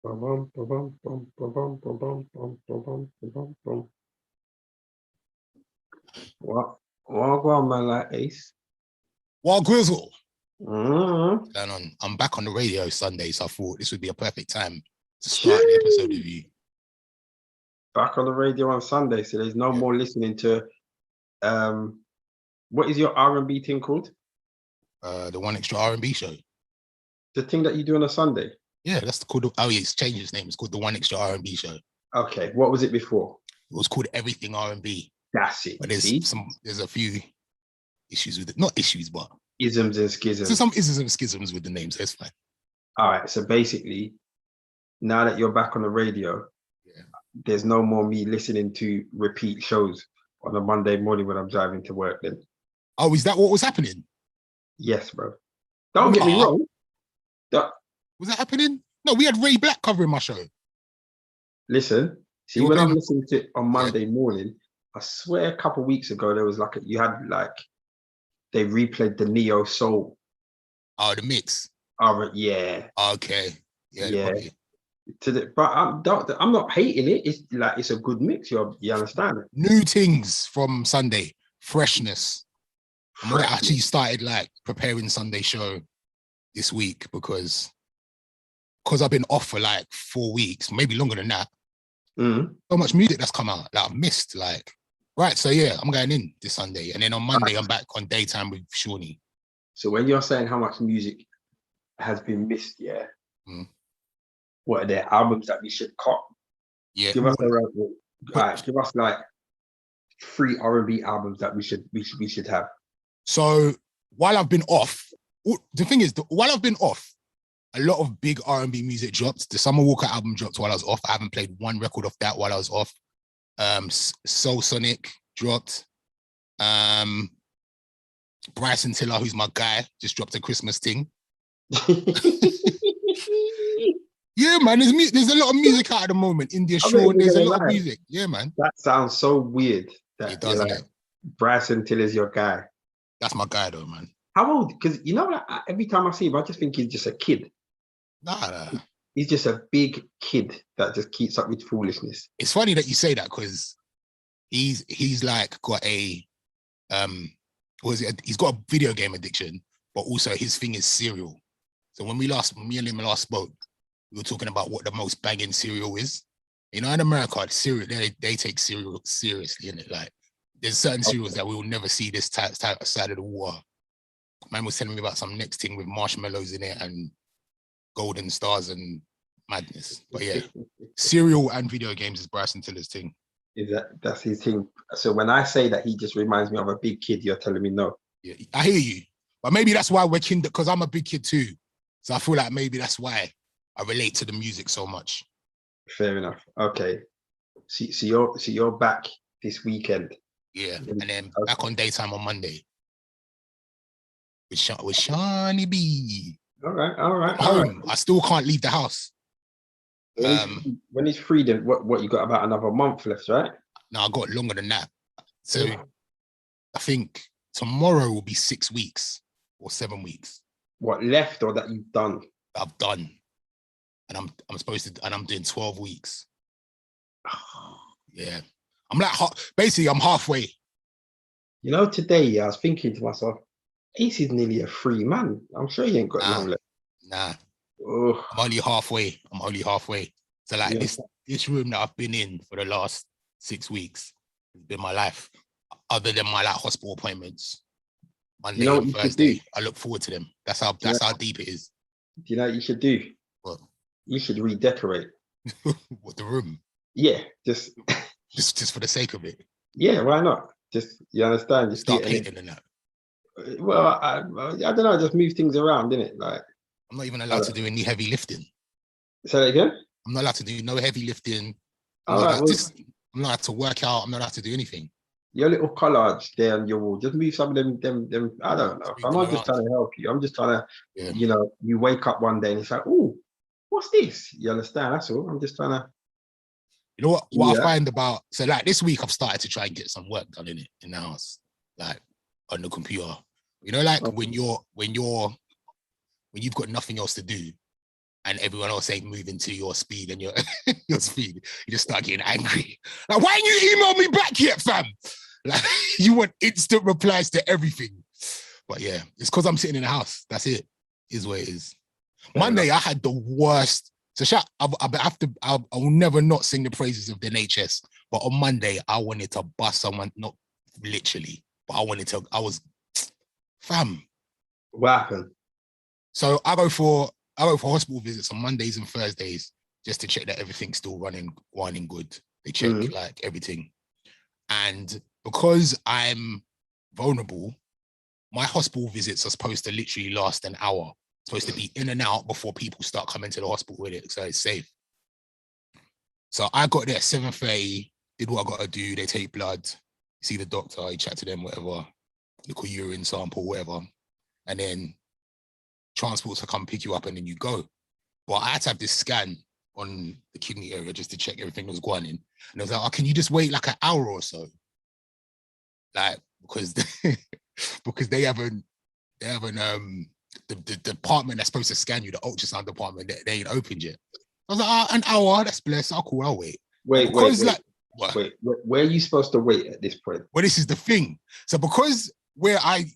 Bum, bum, bum, bum, bum, bum, bum, bum, bum, bum, bum, bum, bum. What go on, man, like Ace? What Grizzle? Mm-hmm. Going on. I'm back on the radio Sunday, so I thought this would be a perfect time to start the episode with you. Back on the radio on Sunday, so there's no more listening to what is your R&B thing called? The One Extra R&B show. The thing that you do on a Sunday? Yeah, that's called. Oh yeah, it's changed its name. It's called the One Extra R&B show. Okay, what was it before? It was called Everything R&B. That's it. But there's a few issues with it. Not issues, but isms and schisms. So some isms and schisms with the names. So it's fine. All right. So basically, now that you're back on the radio, there's no more me listening to repeat shows on a Monday morning when I'm driving to work. Then. Oh, is that what was happening? Yes, bro. Don't get me wrong. Was that happening? No, we had Ray Black covering my show. Listen, see, when I'm listening to it on Monday morning, I swear a couple of weeks ago, there was they replayed the Neo Soul. Oh, the mix. Yeah. Okay. Yeah. But I'm not hating it. It's like it's a good mix. You understand it? New things from Sunday, freshness. I actually started like preparing Sunday show this week because I've been off for like 4 weeks, maybe longer than that. So much music that's come out that I've missed. Right, so yeah, I'm going in this Sunday, and then on Monday I'm back on daytime with Shawnee. So when you're saying how much music has been missed, what are there albums that we should cut? Yeah, give us like 3 R&B albums that we should have. So while I've been off, the thing is, while I've been off, a lot of big R&B music dropped. The Summer Walker album dropped while I was off. I haven't played one record of that while I was off. Soul Sonic dropped. Bryson Tiller, who's my guy, just dropped a Christmas thing. Yeah, man, there's a lot of music out at the moment. India Shaw, there's a lot of music. Yeah, man. That sounds so weird. It does, like, Bryson Tiller's your guy. That's my guy, though, man. How old? Because every time I see him, I just think he's just a kid. Nah. He's just a big kid that just keeps up with foolishness. It's funny that you say that because he's like got a he's got a video game addiction, but also his thing is cereal. So when me and him last spoke, we were talking about what the most banging cereal is. You know, in America, cereal they take cereal seriously, innit? Like, there's certain cereals that we will never see this type side of the water. Man was telling me about some next thing with marshmallows in it and golden stars and madness. But yeah, cereal and video games is Bryson Tiller's thing. That's his thing. So when I say that he just reminds me of a big kid, you're telling me no. Yeah, I hear you. But maybe that's why we're kind, because I'm a big kid too. So I feel like maybe that's why I relate to the music so much. Fair enough. Okay. So you're back this weekend. Yeah, and then back on daytime on Monday with Shawnee B. All right. Home. I still can't leave the house. When it's free, then what you got about another month left, right? No, I got longer than that. So I think tomorrow will be 6 weeks or 7 weeks. What left or that you've done? I've done, and I'm supposed to, and I'm doing 12 weeks. Yeah, I'm like basically I'm halfway. You know, today I was thinking to myself, Ace is nearly a free man. I'm sure he ain't got long left. Nah. I'm only halfway. So like this room that I've been in for the last 6 weeks has been my life. Other than my like hospital appointments, Monday and Thursday, I look forward to them. That's how deep it is. Do you know what you should do? What? You should redecorate. What, the room? Yeah, just for the sake of it. Yeah, why not? Just, you understand? Just start painting and that. Well, I don't know. Just move things around, innit? Like, I'm not even allowed to do any heavy lifting. Say that again? I'm not allowed to do no heavy lifting. I'm not allowed to work out. I'm not allowed to do anything. Your little collage there on your wall, just move some of them. I don't know. I'm not just trying to help you. I'm just trying to, you know, you wake up one day and it's like, oh, what's this? You understand? That's all. I'm just trying to. You know what I find about, so like this week I've started to try and get some work done in the house, like on the computer. You know, like when you've got nothing else to do, and everyone else ain't moving to your speed and your your speed, you just start getting angry. Like, why ain't you emailed me back yet, fam? Like, you want instant replies to everything. But yeah, it's because I'm sitting in the house. That's it. Is what it is. Monday, I had the worst. So I will never not sing the praises of the NHS. But on Monday, I wanted to bust someone, not literally, but I was, fam. What happened? So I go for hospital visits on Mondays and Thursdays just to check that everything's still running good. They check like everything. And because I'm vulnerable, my hospital visits are supposed to literally last an hour. Supposed to be in and out before people start coming to the hospital with it, so it's safe. So I got there at 7:30, did what I got to do. They take blood, see the doctor, you chat to them, whatever, look at urine sample, whatever, and then transport to come pick you up, and then you go. But I had to have this scan on the kidney area just to check everything was going in. And I was like, oh, can you just wait like an hour or so? Like, because they haven't the department that's supposed to scan you, the ultrasound department, they ain't opened yet. I was like, an hour, that's blessed. I'll cool, I'll wait. Wait. Where are you supposed to wait at this point? Well, this is the thing. So because where I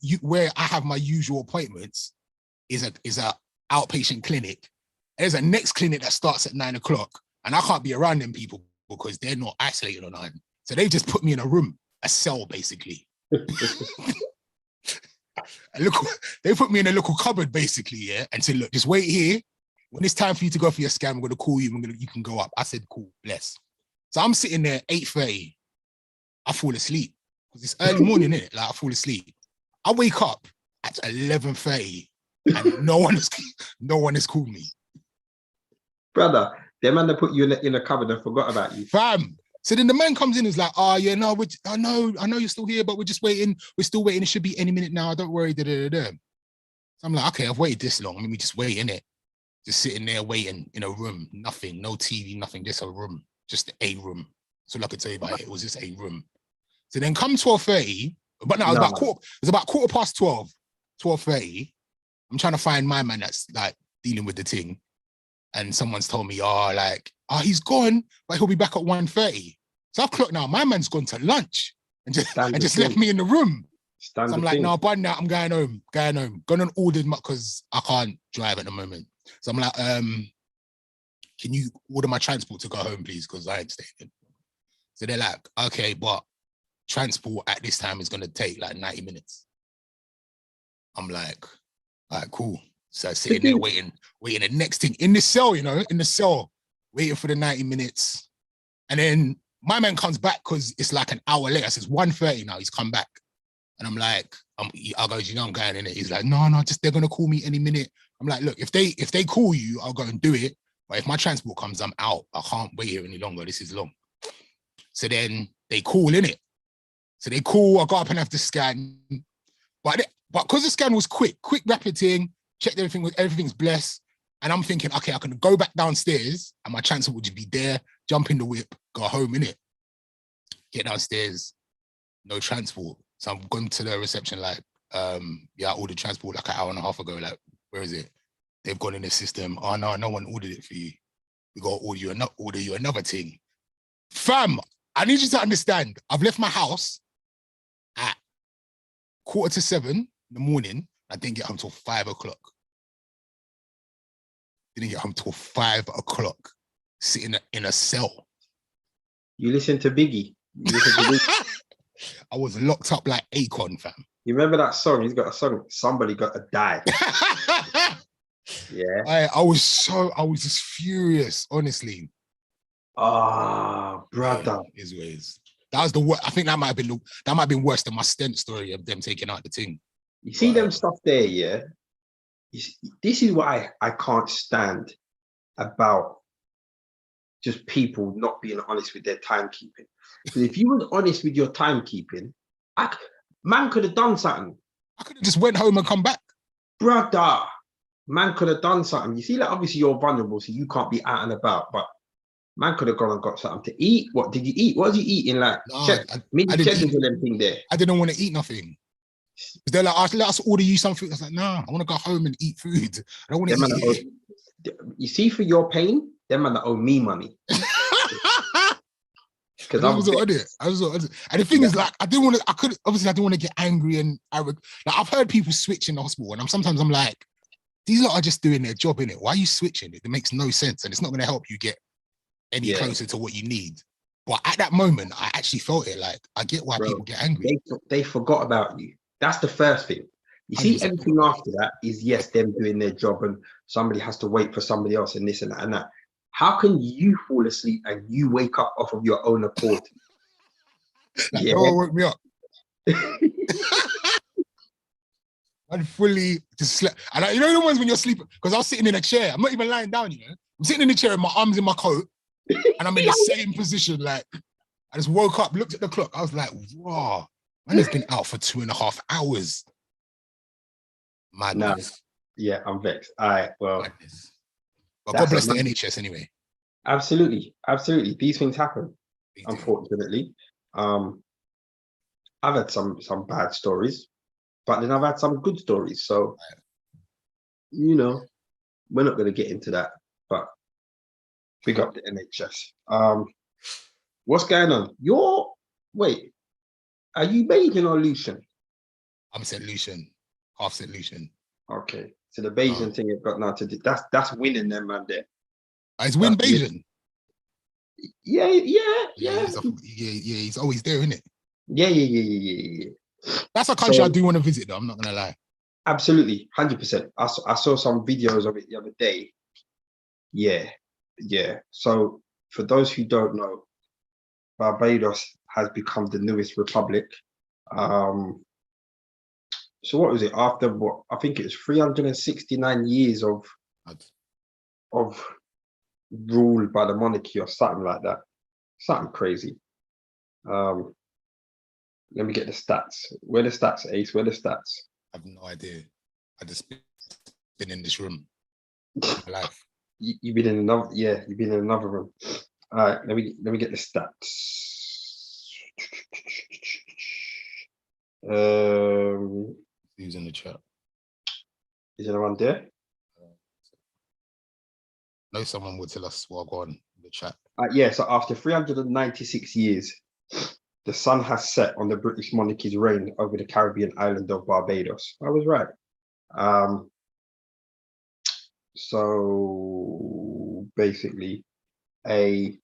have my usual appointments is a outpatient clinic, there's a next clinic that starts at 9 o'clock, and I can't be around them people because they're not isolated on 9. So they just put me in a room, a cell, basically. Look, they put me in a little cupboard, basically, yeah, and said, look, just wait here. When it's time for you to go for your scan, we're going to call you. You can go up. I said, cool, bless. So I'm sitting there, 8:30. I fall asleep because it's early morning, isn't it? Like, I fall asleep. I wake up at 11:30, and no one has called me. Brother, them man that put you in a cupboard and forgot about you. Fam. So then the man comes in and is like, oh, yeah, no, I know you're still here, but we're just waiting. We're still waiting. It should be any minute now. Don't worry. So I'm like, okay, I've waited this long. Let me just wait, innit? Just sitting there waiting in a room. Nothing, no TV, nothing, just a room. Just a room. So like I tell you about it, it was just a room. So then come 12:30, but no, it was about 12:15, 12:30. I'm trying to find my man that's like dealing with the thing. And someone's told me, he's gone, but he'll be back at 1:30. So I've clocked now. My man's gone to lunch and just left me in the room. So I'm like, no, but now I'm going home. Gone and ordered because I can't drive at the moment. So I'm like, can you order my transport to go home, please? Because I ain't staying. So they're like, okay, but transport at this time is going to take like 90 minutes. I'm like, all right, cool. So sitting there waiting the next thing in the cell, waiting for the 90 minutes. And then my man comes back because it's like an hour later. So it's 1:30 now, he's come back. And I'm like, I go, I'm going in it. He's like, no, just they're gonna call me any minute. I'm like, look, if they call you, I'll go and do it. But if my transport comes, I'm out. I can't wait here any longer. This is long. So then they call in it. So they call, I go up and have the scan. But because the scan was quick, rapid thing, checked everything's blessed. And I'm thinking, okay, I can go back downstairs and my transport would just be there, jump in the whip, go home, innit? Get downstairs, no transport. So I'm going to the reception like, I ordered transport like an hour and a half ago. Like, where is it? They've gone in the system. Oh no one ordered it for you. We got to order you another thing. Fam, I need you to understand. I've left my house at 6:45 in the morning. I didn't get home till 5 o'clock. Didn't get home till 5 o'clock, sitting in a cell. You listen to Biggie. I was locked up like Akon, fam. You remember that song? He's got a song, Somebody Got to Die. Yeah. I was just furious, honestly. Brother. His ways. That was the worst. I think that might have been worse than my stent story of them taking out the thing. You see them stuff there, yeah? This is what I can't stand about just people not being honest with their timekeeping. Because if you were honest with your timekeeping, man could have done something. I could have just went home and come back. Brother, man could have done something. You see, like, obviously you're vulnerable, so you can't be out and about, but man could have gone and got something to eat. What did you eat? What was you eating? Like, I didn't want to eat nothing. They're like, let us order you something. I was like, no, I want to go home and eat food. I don't want to eat. You see, for your pain, them man that owe me money. Because I was on it. And the thing is, like, I didn't want to get angry and like, I've heard people switch in the hospital, and sometimes I'm like, these lot are just doing their job in it. Why are you switching? It makes no sense, and it's not going to help you get any closer to what you need. But at that moment, I actually felt it. Like, I get why people get angry. They forgot about you. That's the first thing. You see, everything after that is them doing their job, and somebody has to wait for somebody else, and this and that and that. How can you fall asleep and you wake up off of your own accord? Like, no one woke me up. I fully just slept. And you know the ones when you're sleeping, because I was sitting in a chair. I'm not even lying down, you know. I'm sitting in the chair and my arms in my coat, and I'm in the same position. Like, I just woke up, looked at the clock. I was like, wow, man has been out for 2.5 hours. Madness. No. Yeah, I'm vexed. All right, well. Madness. But God bless the NHS anyway. Absolutely. These things happen, unfortunately. I've had some bad stories, but then I've had some good stories. So, you know, we're not going to get into that, but big up the NHS. What's going on? Wait, are you Bayesian or Lucian? I'm St. Lucian, half St. Lucian. Okay, so the Bayesian thing you've got now to do, that's winning them, man, there. It's win Bayesian. Yeah. He's always there, isn't it? Yeah. That's a country I do want to visit, though. I'm not gonna lie. Absolutely, 100%. I saw some videos of it the other day. Yeah. So for those who don't know, Barbados has become the newest republic. So what was it? After what? I think it was 369 years of rule by the monarchy or something like that. Something crazy. Let me get the stats. Where the stats, Ace? Where the stats? I have no idea. I just been in this room in my life. You've been in another, you've been in another room. All right, let me get the stats. Who's in the chat? Is anyone there? No, someone would tell us what go on in the chat. Yeah, so after 396 years, the sun has set on the British monarchy's reign over the Caribbean island of Barbados. I was right. So basically, a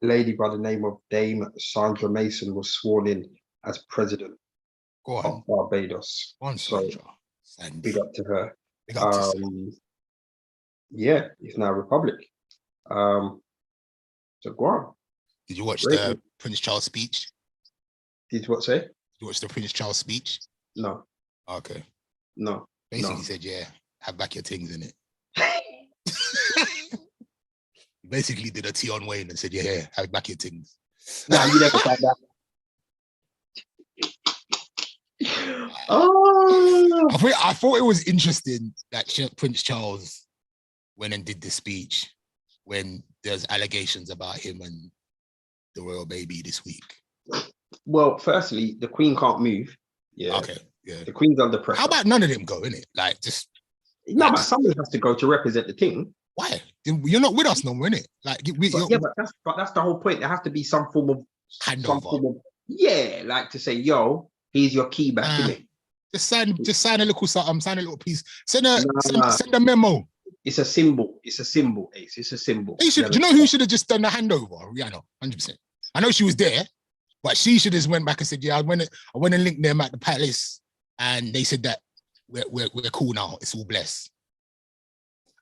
lady by the name of Dame Sandra Mason was sworn in as president of Barbados. So big up to her. Yeah, it's now a republic. So go on. Did you watch the Prince Charles speech? Did what say? Did you watch the Prince Charles speech? No. Okay. No. Basically, he said, "Yeah, have back your things in it." He basically did a T on Wayne and said, "Yeah, have back your things." No, you never said that. Oh, I thought it was interesting that Prince Charles went and did the speech when there's allegations about him and the royal baby this week. Well, firstly, the Queen can't move. Yeah. Okay. Yeah. The Queen's under pressure. How about none of them go, innit? Like, just no, but somebody has to go to represent the thing. Why? You're not with us no more, innit? Like, but that's the whole point. There has to be some form of handover. Like to say, yo, here's your key back, innit? Just sign a little something, sign a little piece. Send a memo. It's a symbol. It's a symbol, Ace. It's a symbol. Do you know who should have just done the handover? Rihanna, 100%. I know she was there, but she should have just went back and said, "Yeah, I went and linked them at the palace, and they said that we're cool now. It's all blessed."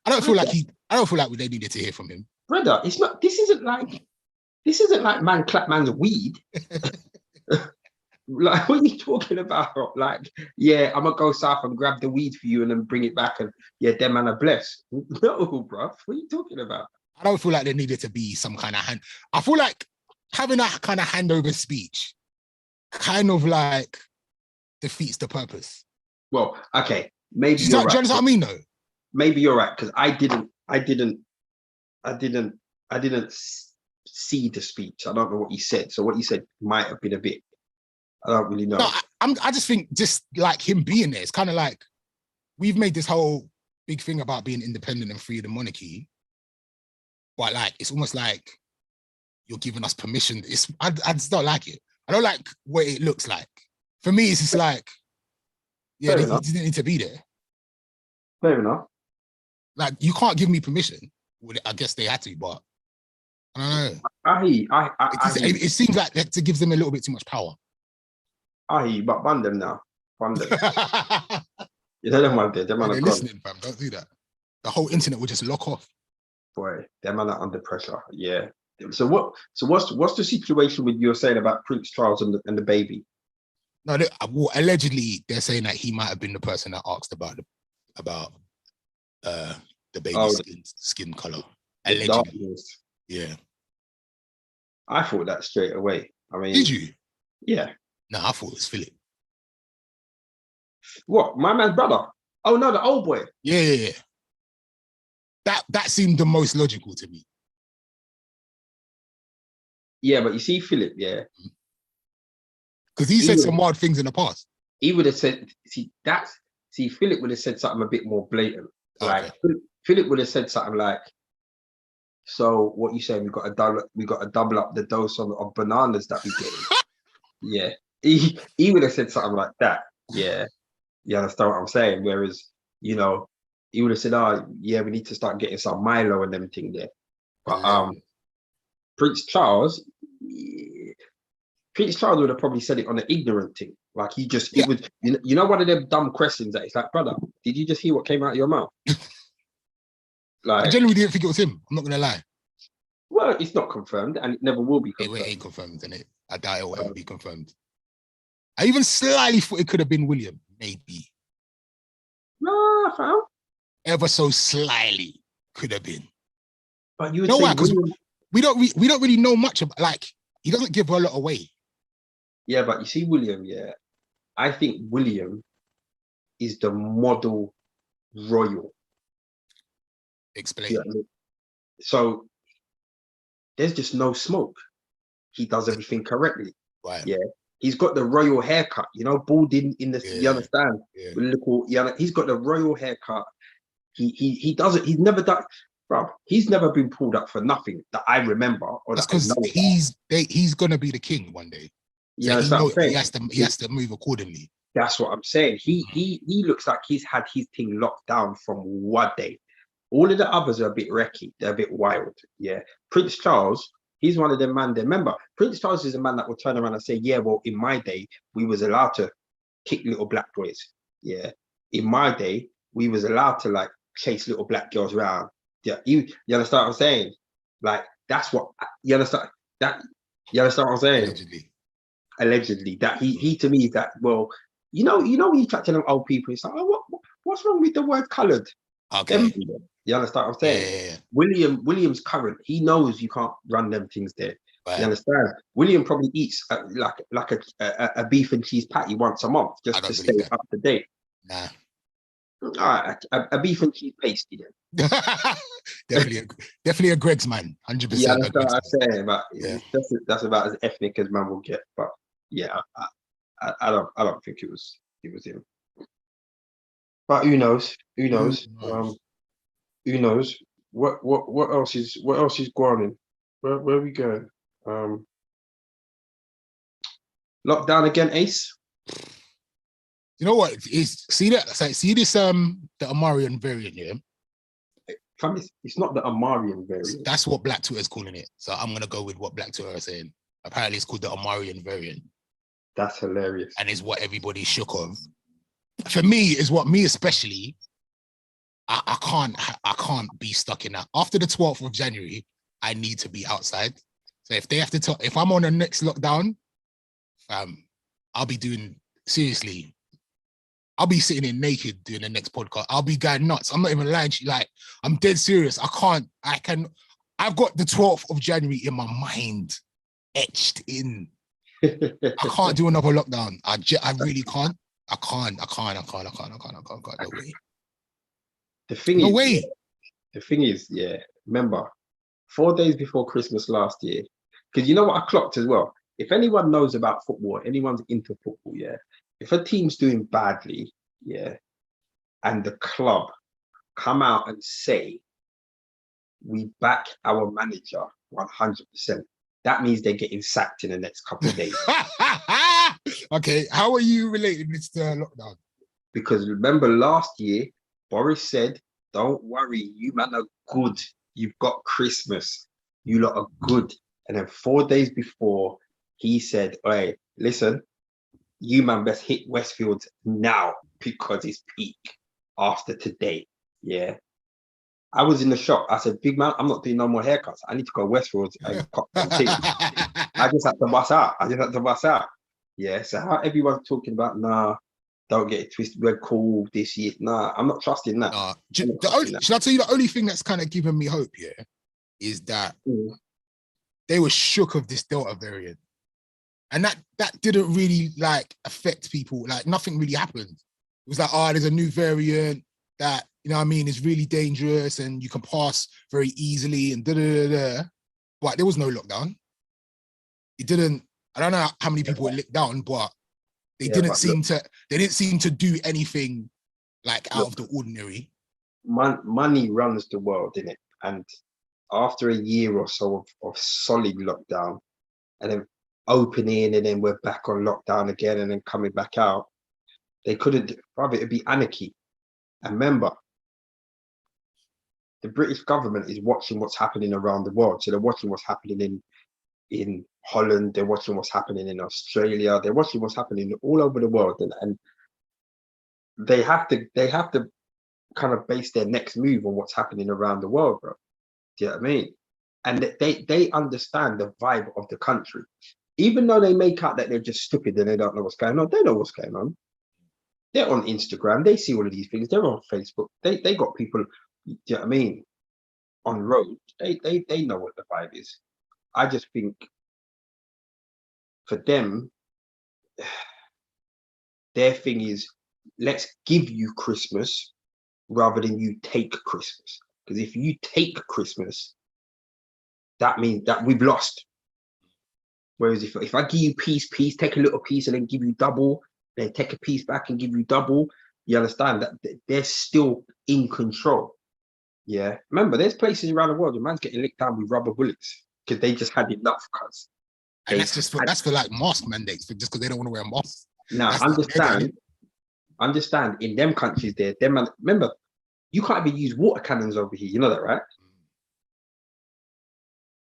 I don't feel like they needed to hear from him. Brother, it's not. This isn't like man clap man's weed. Like, what are you talking about? Like, yeah, I'm gonna go south and grab the weed for you and then bring it back, and yeah, them man are blessed. No, bro, what are you talking about? I don't feel like there needed to be some kind of hand. I feel like having that kind of handover speech kind of like defeats the purpose. Well, okay, maybe you're right. Do you understand what I mean, though? Maybe you're right, because I didn't see the speech. I don't know what he said, so what he said might have been a bit. I don't really know. No, I just think just like him being there, it's kind of like we've made this whole big thing about being independent and free of the monarchy, but like it's almost like you're giving us permission. I just don't like it. I don't like what it looks like. For me, it's just like, yeah, he didn't need to be there. Fair enough. Like, you can't give me permission. Well, I guess they had to, but I don't know. It seems like that gives them a little bit too much power. I hear you, but ban them now. Ban them. You know them one there. Them they're listening, fam. Don't do that. The whole internet will just lock off. Boy, them man are under pressure. Yeah. So what's the situation with you saying about Prince Charles and the baby? No, allegedly they're saying that he might have been the person that asked about the baby's skin color. Allegedly. Darkness. Yeah. I thought that straight away. I mean, did you? Yeah. No, I thought it was Philip. What? My man's brother? Oh no, the old boy. Yeah. That seemed the most logical to me. Yeah, but you see, Philip, yeah. Because he said some wild things in the past. He would have said, Philip would have said something a bit more blatant. Like Philip would have said something like, so what you saying, we got to double up the dose of bananas that we get. Yeah. He would have said something like that. Yeah. You understand what I'm saying? Whereas, he would have said, oh yeah, we need to start getting some Milo and everything there. But Prince Charles would have probably said it on an ignorant thing. Like it was, one of them dumb questions that it's like, brother, did you just hear what came out of your mouth? Like, I genuinely didn't think it was him. I'm not gonna lie. Well, it's not confirmed, and it never will be confirmed. It ain't confirmed, and I doubt it will ever be confirmed. I even slightly thought it could have been William, maybe. No, fam. Ever so slightly could have been. But you would say because we don't really know much about. Like, he doesn't give a lot away. Yeah, but you see, William. Yeah, I think William is the model royal. Explain. So there's just no smoke. He does everything correctly. Right. Yeah. He's got the royal haircut, bald in the. Yeah. You understand? Yeah. He's got the royal haircut. He does it. He's never done. Bro, he's never been pulled up for nothing that I remember. Or that's because he's gonna be the king one day. So he has to move accordingly. That's what I'm saying. He looks like he's had his thing locked down from one day. All of the others are a bit wrecky. They're a bit wild. Yeah. Prince Charles, he's one of them man. Remember, Prince Charles is a man that will turn around and say, yeah, well, in my day, we was allowed to kick little black boys. Yeah. In my day, we was allowed to like chase little black girls around. Yeah. You understand what I'm saying? Like, that's what you understand. You understand what I'm saying? Allegedly. That he to me is that, well, when you chat to them old people, it's like, oh, what's wrong with the word coloured? Okay. You understand what I'm saying? Yeah. William's current. He knows you can't run them things there. Right. You understand? William probably eats like a beef and cheese patty once a month just to stay up to date. Nah. All right, a beef and cheese pasty then. definitely a Greg's man, 100%. Yeah, that's what I'm saying. But that's about as ethnic as man will get. But yeah, I don't think it was him. But who knows? Who knows? Who knows? What else is going on? Where are we going? Lockdown again, Ace? You know what? See this the Amarian variant, yeah? It's not the Amarian variant. That's what Black Twitter is calling it. So I'm gonna go with what Black Twitter are saying. Apparently it's called the Amarian variant. That's hilarious. And it's what everybody's shook of. For me, is what me especially, I can't be stuck in that. After the 12th of January, I need to be outside. So if they have to if I'm on the next lockdown, I'll be doing, seriously, I'll be sitting in naked doing the next podcast. I'll be going nuts. I'm not even lying to you. Like, I'm dead serious. I've got the 12th of January in my mind, etched in. I can't do another lockdown. I really can't. I can't. No way. The thing is, yeah, remember, 4 days before Christmas last year, because you know what I clocked as well? If anyone knows about football, anyone's into football, yeah, if a team's doing badly, yeah, and the club come out and say, we back our manager 100%, that means they're getting sacked in the next couple of days. Okay, how are you relating this to lockdown? Because remember last year, Boris said, don't worry, you man are good. You've got Christmas. You lot are good. And then 4 days before, he said, hey, listen, you man best hit Westfield now because it's peak after today. Yeah. I was in the shop. I said, big man, I'm not doing no more haircuts. I need to go Westfield and cut some things. I just had to bust out. Yeah. So how everyone's talking about, nah, don't get it twisted, we're cool this year. Nah, I'm not trusting that. Should I tell you the only thing that's kind of giving me hope here is that they were shook of this Delta variant. And that didn't really like affect people. Like nothing really happened. It was like, there's a new variant that, you know what I mean, is really dangerous and you can pass very easily and da-da-da-da. But there was no lockdown. It didn't, I don't know how many people were licked down, but they didn't seem to do anything like out of the ordinary. Money runs the world, innit? And after a year or so of solid lockdown, and then opening, and then we're back on lockdown again, and then coming back out, they couldn't, probably it'd be anarchy. And remember, the British government is watching what's happening around the world. So they're watching what's happening in Holland, they're watching what's happening in Australia, they're watching what's happening all over the world, and they have to kind of base their next move on what's happening around the world, bro. Do you know what I mean? And they understand the vibe of the country. Even though they make out that they're just stupid and they don't know what's going on, they know what's going on. They're on Instagram, they see all of these things, they're on Facebook, they got people, do you know what I mean, on the road, they know what the vibe is. I just think for them, their thing is, let's give you Christmas rather than you take Christmas. Because if you take Christmas, that means that we've lost. Whereas if I give you piece, take a little piece and then give you double, then take a piece back and give you double, you understand that they're still in control. Yeah. Remember, there's places around the world where man's getting licked down with rubber bullets because they just had enough, cuz. And that's for like mask mandates, just because they don't want to wear a mask. Now, understand in them countries there, remember, you can't even use water cannons over here. You know that, right?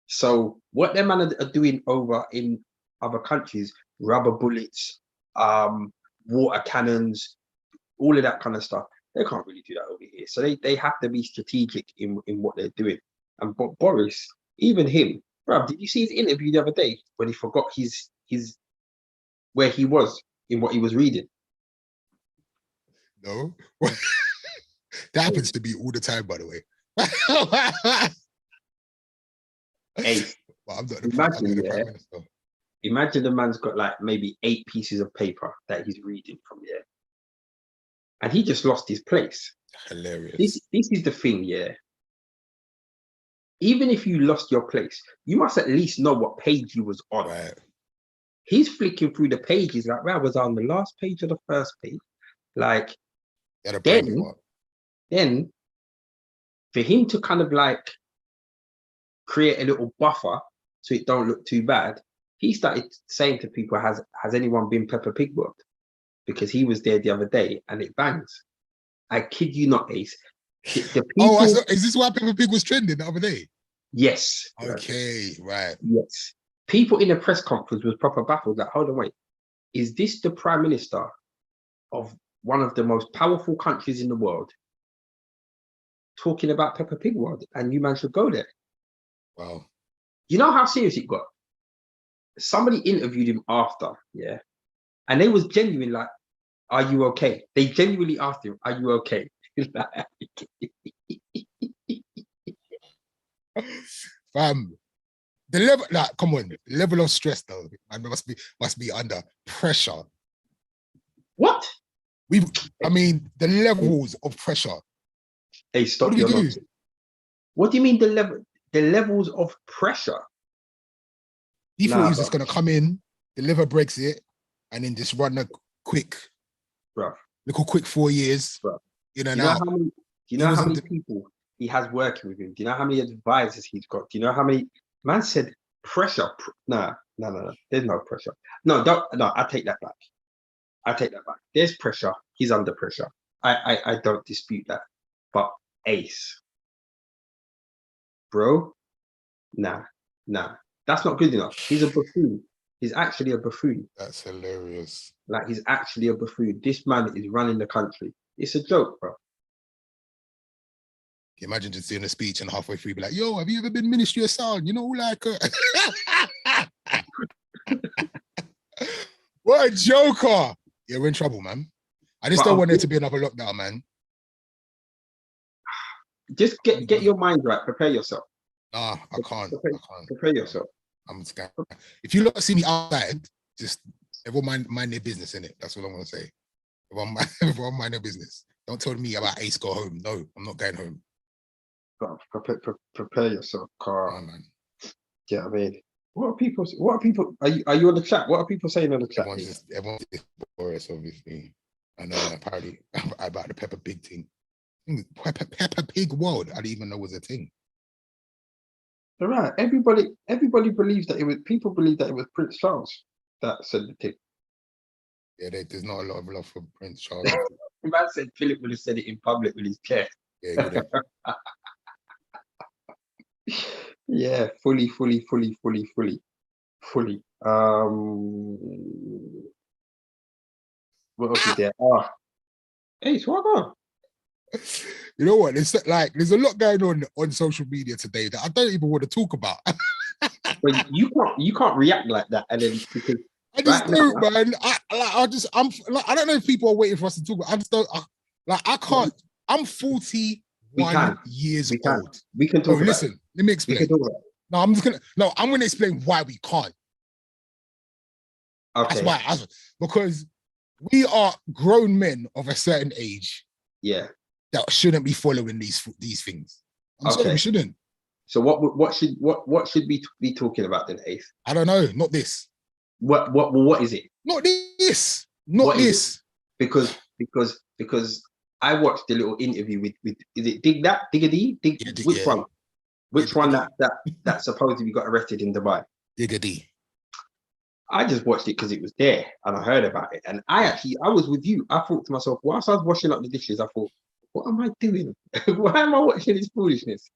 So what them man are doing over in other countries, rubber bullets, water cannons, all of that kind of stuff, they can't really do that over here. So they have to be strategic in what they're doing. And Boris, even him, bro, did you see his interview the other day when he forgot his where he was in what he was reading? No. That happens to me all the time, by the way. Hey, but I'm not the Prime Minister. Imagine the man's got like maybe 8 pieces of paper that he's reading from, yeah. And he just lost his place. Hilarious. This is the thing, yeah. Even if you lost your place, you must at least know what page you was on. Right. He's flicking through the pages like, right, I was on the last page of the first page. Like, then for him to kind of like create a little buffer so it don't look too bad, he started saying to people, has anyone been Peppa Pig worked? Because he was there the other day and it bangs. I kid you not, Ace. The people, is this why Peppa Pig was trending the other day? Yes. Okay, right. Yes. People in the press conference was proper baffled, like, hold on, wait. Is this the Prime Minister of one of the most powerful countries in the world talking about Peppa Pig World and you man should go there? Wow. You know how serious it got? Somebody interviewed him after, yeah, and they was genuine like, are you okay? They genuinely asked him, are you okay? Fam, the level, like, come on, the level of stress though, man, must be under pressure. What? I mean, the levels of pressure. Hey, stop your nonsense. What do you mean the levels of pressure? He thought he was just gonna come in, deliver Brexit, and then just run a quick, bro, little quick 4 years, bro. in and out. Do you know how many people he has working with him? Do you know how many advisors he's got? Do you know how many? Man said pressure. No. There's no pressure. No, I take that back. There's pressure. He's under pressure. I don't dispute that. But Ace, bro, nah. That's not good enough. He's a buffoon. He's actually a buffoon. That's hilarious. Like, he's actually a buffoon. This man is running the country. It's a joke, bro. Imagine just doing a speech and halfway through be like, yo, have you ever been Ministry of Sound? You know, like what a joker. Yeah, we're in trouble, man. I just don't want there to be another lockdown, man. Just get your mind right. Prepare yourself. Nah, I can't. Prepare yourself. I'm scared. If you lot see me outside, just everyone mind their business, innit? That's what I'm gonna say. Everyone mind their business. Don't tell me about Ace go home. No, I'm not going home. Prepare yourself, Carl. Oh, man. Yeah, I mean, what are people? Are you on the chat? What are people saying on the chat? Everyone's just Boris, obviously, and apparently about the Peppa Pig thing. Peppa Pig world. I didn't even know was a thing. All right, everybody believes that it was. People believe that it was Prince Charles that said the thing. Yeah, there's not a lot of love for Prince Charles. Man said Philip would have said it in public with his chair. Yeah, yeah, fully. What else is there? Hey, what on? You know what? It's like there's a lot going on social media today that I don't even want to talk about. But you can't react like that, and then because I just don't, man. I don't know if people are waiting for us to talk. I just don't. I can't. I'm 41 years old. We can talk. Listen, let me explain. No, I'm gonna explain why we can't. Okay. That's why. Because we are grown men of a certain age. Yeah. That shouldn't be following these things. I'm sorry, we shouldn't. So what should we be talking about then, Ace? I don't know. Not this. What is it? Not this. Not this. Because I watched the little interview with is it Diggity? Which one? Which one that supposedly got arrested in Dubai? Diggity. I just watched it because it was there and I heard about it. And I was with you. I thought to myself, whilst I was washing up the dishes, I thought, what am I doing? Why am I watching this foolishness?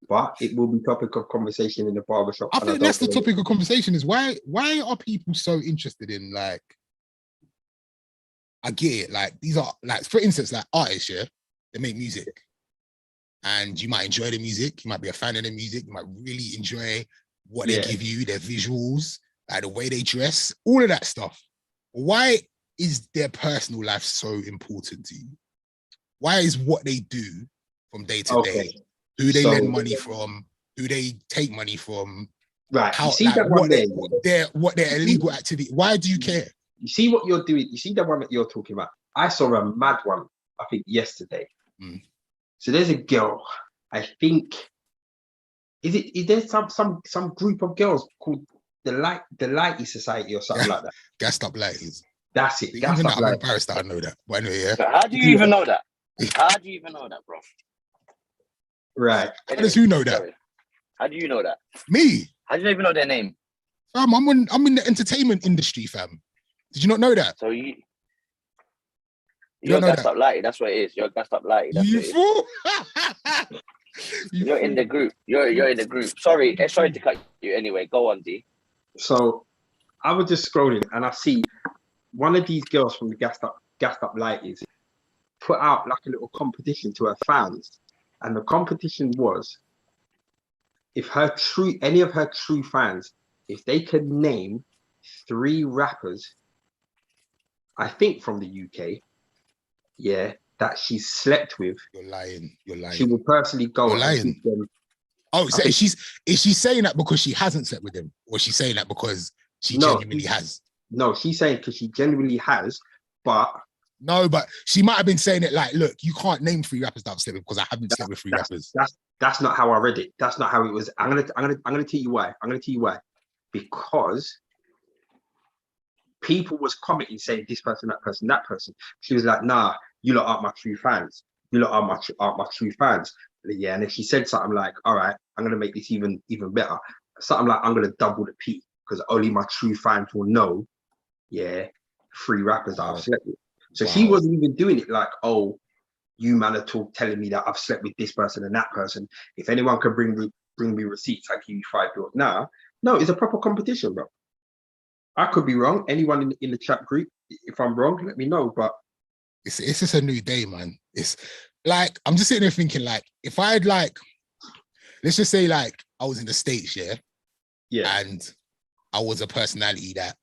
But it will be topic of conversation in the barbershop. I think that's the topic of conversation is why are people so interested in, like, I get it, like these are, like, for instance, like artists, yeah, they make music and you might enjoy the music, you might be a fan of the music, you might really enjoy what they give you, their visuals, like the way they dress, all of that stuff. Why is their personal life so important to you? Why is what they do from day to day, who they lend money from, who they take money from, right? How, you see, like, that one what their illegal activity? Why do you care? You see what you're doing. You see the one that you're talking about. I saw a mad one, I think, yesterday. So there's a girl. I think is there some group of girls called the Lighty Society or something like that? Gassed Up Lighties. That's it. Even that, I'm embarrassed that I know that. But anyway, yeah. So how do you even know that? How do you even know that, bro? Right. How does who know that? Sorry. How do you know that? Me. How do you even know their name? Fam, I'm in the entertainment industry, fam. Did you not know that? So you're Gassed Up Lighty. That's what it is. You're Gassed Up Lighty. That's you fool. You're in the group. You're in the group. Sorry to cut you. Anyway, go on, D. So I was just scrolling and I see one of these girls from the Gassed Up Lighties put out like a little competition to her fans, and the competition was if any of her true fans, if they could name 3 rappers, I think from the UK, that she slept with. You're lying. She will personally go. You're lying. Oh, so is she saying that because she hasn't slept with him, or is she saying that because she genuinely has? No, she's saying because she genuinely has, but. No, but she might have been saying it like, look, you can't name 3 rappers that I've slept with because I haven't slept with 3 rappers. That's not how I read it. That's not how it was. I'm gonna tell you why. Because people was commenting saying this person, that person, that person. She was like, nah, you lot aren't my true fans. you lot are my true fans. Yeah, and if she said something like, all right, I'm gonna make this even better, something like I'm gonna double the P because only my true fans will know, yeah, 3 rappers that I've slept with. So she wasn't even doing it like, oh, you man are telling me that I've slept with this person and that person. If anyone can bring me receipts, I give you $5. Nah, no, it's a proper competition, bro. I could be wrong. Anyone in the chat group, if I'm wrong, let me know. But it's just a new day, man. It's like I'm just sitting there thinking, like, if I had like, let's just say like I was in the States, yeah, and I was a personality that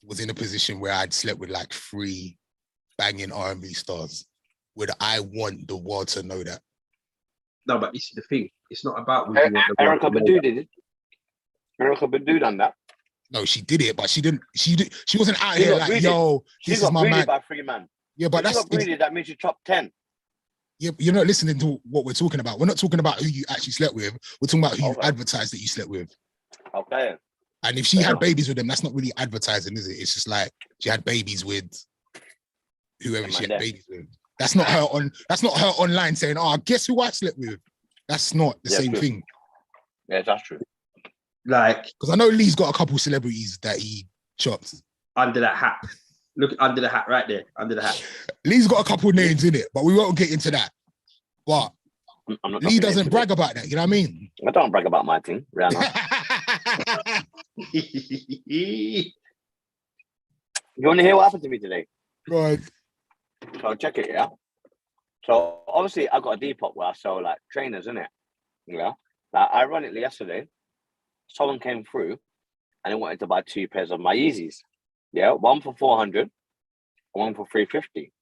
was in a position where I'd slept with like 3 banging R&B stars, would I want the world to know that? no, but this is the thing. It's not about would you want the Erica Badu did it. Erica Badu done that. No, she did it, but she didn't. She wasn't out She here got like, greedy. yo, this is my man. By 3 man. Yeah, but If she got greedy, that means she top 10. Yeah, you're not listening to what we're talking about. We're not talking about who you actually slept with. We're talking about who you advertised that you slept with. Okay. And if she had babies with them, that's not really advertising, is it? It's just like she had babies with whoever she had babies with. That's not her on. That's not her online saying, "Oh, guess who I slept with." That's not the same thing. Yeah, that's true. Like, because I know Lee's got a couple celebrities that he chopped under that hat. Look under the hat right there. Under the hat. Lee's got a couple names in it, but we won't get into that. But Lee doesn't brag about that. You know what I mean? I don't brag about my thing, Rihanna. You want to hear what happened to me today? Right. So check it, yeah. So obviously I got a Depop where I sell like trainers, innit? Yeah. Like ironically yesterday, someone came through and they wanted to buy 2 pairs of my Yeezys. Yeah, one for 400, one for 350.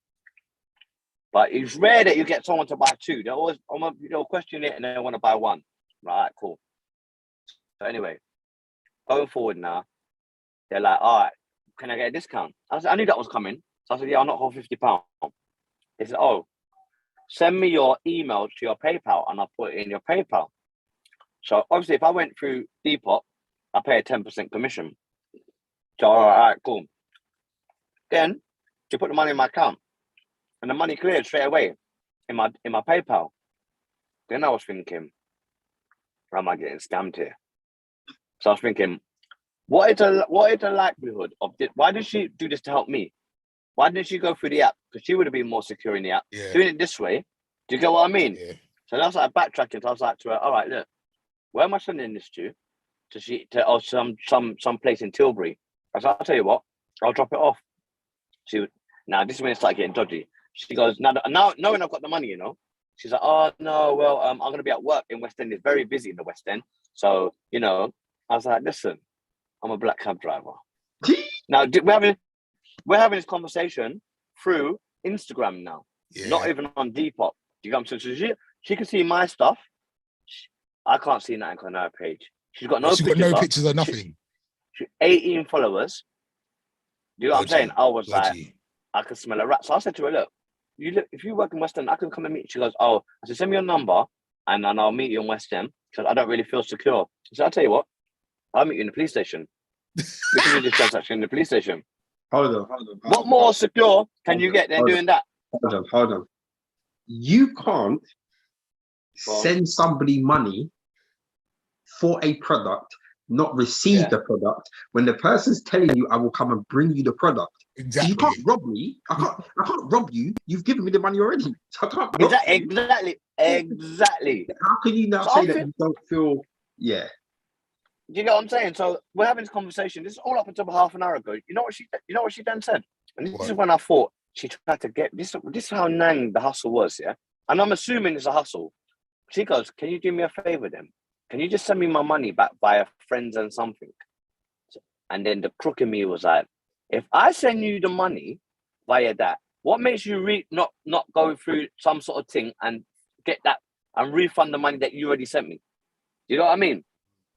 But it's rare that you get someone to buy 2. They'll question it and they want to buy 1. Right, cool. So anyway, going forward now, they're like, all right, can I get a discount? I knew that was coming. So I said, yeah, I'll not hold £50. They said, oh, send me your email to your PayPal and I'll put it in your PayPal. So obviously, if I went through Depop, I pay a 10% commission. So all right, cool. Then you put the money in my account, and the money cleared straight away in my PayPal. Then I was thinking, am I getting scammed here? So I was thinking, what is the likelihood of this? Why did she do this to help me? Why didn't she go through the app? Because she would have been more secure in the app. Yeah. Doing it this way, do you get what I mean? Yeah. So then I was like backtracking. So I was like to her, all right, look, where am I sending this to? Some place in Tilbury. I said, I'll tell you what, I'll drop it off. Now this is when it started getting dodgy. She goes, now knowing I've got the money, you know, she's like, oh no, well, I'm gonna be at work in West End. It's very busy in the West End. So, you know, I was like, listen, I'm a black cab driver. Now we're having this conversation through Instagram now, not even on Depop. Do you know what I'm saying? So she can see my stuff. I can't see nothing on her page. She's got no pictures or nothing. She 18 followers. Do you know what I'm saying? I was like, I could smell a rat. So I said to her, look, if you work in West End, I can come and meet you. She goes, oh, I said, send me your number and then I'll meet you in West End because I don't really feel secure. So I'll tell you what, I'll meet you in the police station. We can do this transaction in the police station. Hold on. What more secure can you get than doing that? Hold on. You can't send somebody money for a product, not receive the product when the person's telling you, I will come and bring you the product. Exactly. So you can't rob me. I can't rob you. You've given me the money already. So I can't Exactly. How can you now say that you don't feel Do you get what I'm saying? So we're having this conversation. This is all up until half an hour ago. You know what she then said? And this is when I thought she tried to get this. This is how nang the hustle was, yeah. And I'm assuming it's a hustle. She goes, "Can you do me a favor then? Can you just send me my money back via friends and something?" And then the crook in me was like, "If I send you the money via that, what makes you not go through some sort of thing and get that and refund the money that you already sent me?" You know what I mean?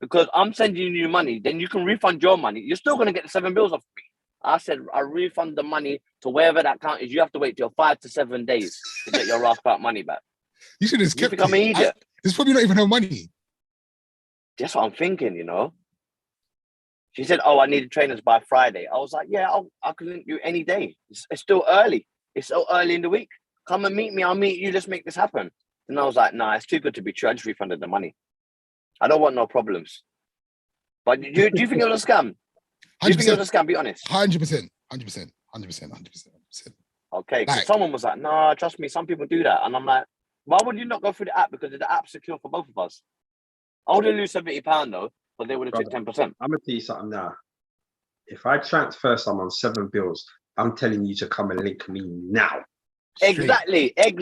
Because I'm sending you money, then you can refund your money. You're still going to get the 7 bills off me. I said, I refund the money to wherever that account is. You have to wait till 5 to 7 days to get your rasp out money back. You should have kept it. I'm an idiot. It's probably not even her money. That's what I'm thinking, you know. She said, oh, I need trainers by Friday. I was like, yeah, I can link you any day. It's still early. It's so early in the week. Come and meet me. I'll meet you. Let's make this happen. And I was like, nah, it's too good to be true. I just refunded the money. I don't want no problems. But do you think it was a scam? Do you think it was a scam? Be honest. 100%. Okay, because someone was like, nah, trust me, some people do that. And I'm like, why would you not go through the app? Because the app's secure for both of us. I would have lose £70 though, but they would have took 10%. I'm going to tell you something now. If I transfer someone 7 bills, I'm telling you to come and link me now. Exactly. If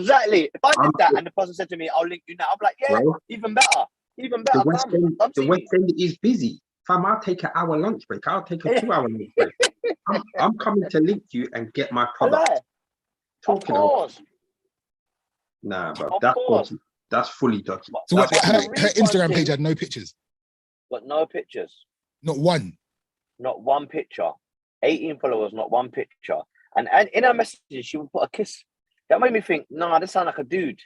I did that and the person said to me, I'll link you now, I'm like, yeah, bro, even better. The West End is busy. Fam, I'll take an hour lunch break. I'll take a 2-hour lunch break. I'm coming to link you and get my product. Talking about. Nah, but that's fully dodgy. So what, her Instagram page had no pictures? But no pictures. Not one? Not one picture. 18 followers, not one picture. And in her messages, she would put a kiss. That made me think, nah, this sounds like a dude.